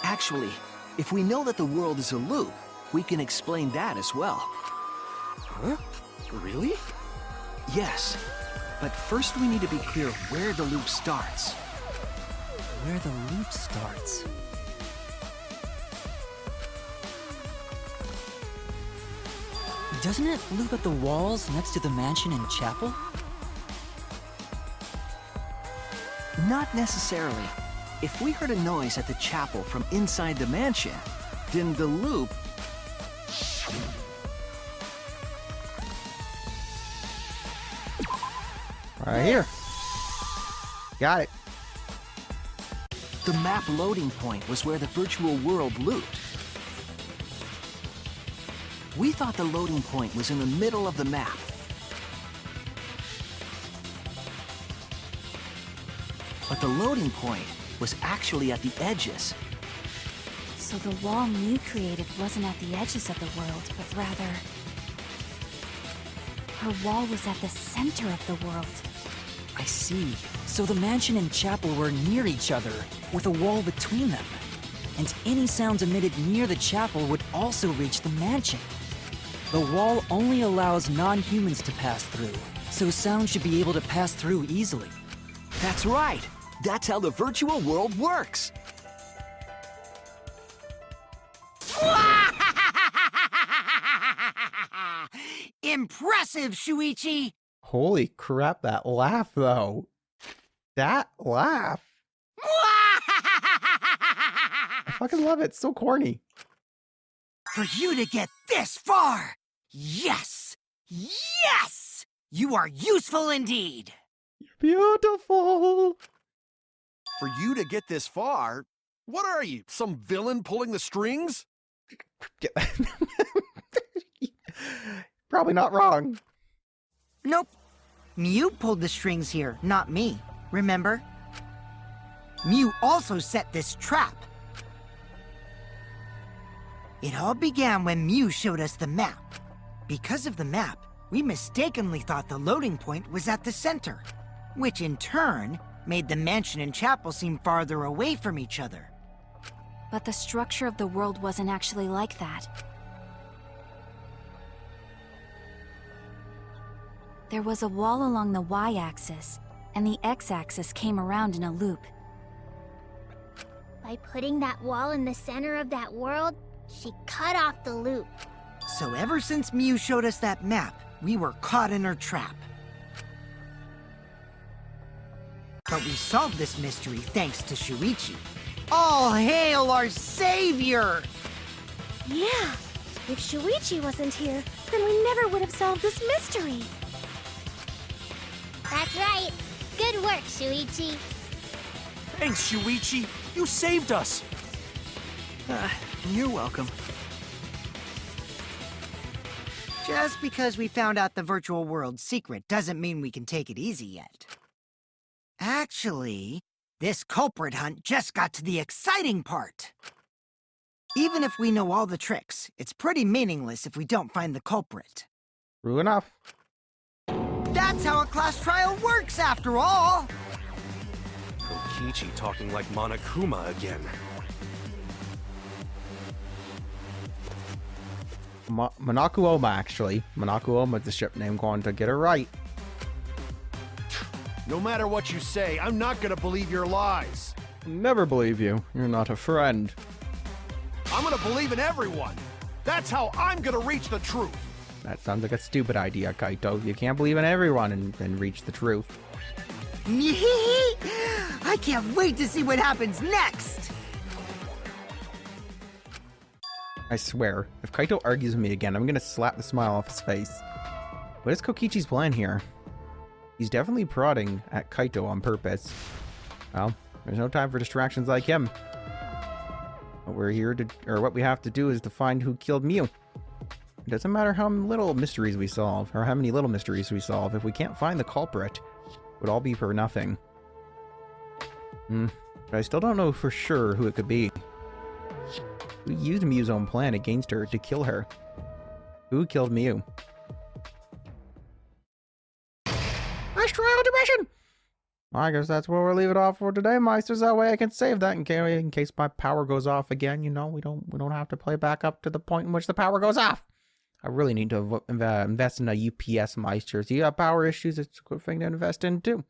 Actually, if we know that the world is a loop, we can explain that as well. Huh? Really? Yes. But first we need to be clear where the loop starts. Where the loop starts. Doesn't it loop at the walls next to the mansion and chapel? Not necessarily. If we heard a noise at the chapel from inside the mansion, then the loop... Right here. Got it. The map loading point was where the virtual world looped. We thought the loading point was in the middle of the map. but the loading point was actually at the edges. So the wall Mew created wasn't at the edges of the world, but rather... her wall was at the center of the world. I see. So the mansion and chapel were near each other, with a wall between them. And any sounds emitted near the chapel would also reach the mansion. The wall only allows non-humans to pass through, so sound should be able to pass through easily. That's right. That's how the virtual world works. Impressive, Shuichi! Holy crap, that laugh, though. That laugh. I fucking love it. It's so corny. For you to get this far! Yes! Yes! You are useful indeed! Beautiful! For you to get this far? What are you, some villain pulling the strings? Probably not wrong. Nope. Mew pulled the strings here, not me. Remember? Mew also set this trap. It all began when Mew showed us the map. Because of the map, we mistakenly thought the loading point was at the center, which in turn made the mansion and chapel seem farther away from each other. But the structure of the world wasn't actually like that. There was a wall along the y-axis, and the x-axis came around in a loop. By putting that wall in the center of that world, she cut off the loop. So ever since Mew showed us that map, we were caught in her trap. But we solved this mystery thanks to Shuichi. All hail our savior! Yeah, if Shuichi wasn't here, then we never would have solved this mystery. That's right. Good work, Shuichi. Thanks, Shuichi. You saved us. You're welcome. Just because we found out the virtual world's secret doesn't mean we can take it easy yet. Actually, this culprit hunt just got to the exciting part. Even if we know all the tricks, it's pretty meaningless if we don't find the culprit. True enough. That's how a class trial works, after all! Kokichi talking like Monokuma again. Monakuoma, actually. Monakuoma's the ship name, going to get it right. No matter what you say, I'm not gonna believe your lies. Never believe you. You're not a friend. I'm gonna believe in everyone. That's how I'm gonna reach the truth. That sounds like a stupid idea, Kaito. You can't believe in everyone and reach the truth. I can't wait to see what happens next! I swear, if Kaito argues with me again, I'm gonna slap the smile off his face. What is Kokichi's plan here? He's definitely prodding at Kaito on purpose. Well, there's no time for distractions like him. What we're here to, or what we have to do is to find who killed Mew. It doesn't matter how little mysteries we solve, or how many little mysteries we solve, if we can't find the culprit, it would all be for nothing. But I still don't know for sure who it could be. Who used Mew's own plan against her to kill her? Who killed Mew? Nice try on mission! I guess that's where we'll leave it off for today, Meisters. That way I can save that in case my power goes off again. You know, we don't have to play back up to the point in which the power goes off. I really need to invest in a UPS, Meisters. You have power issues, it's a good thing to invest in too.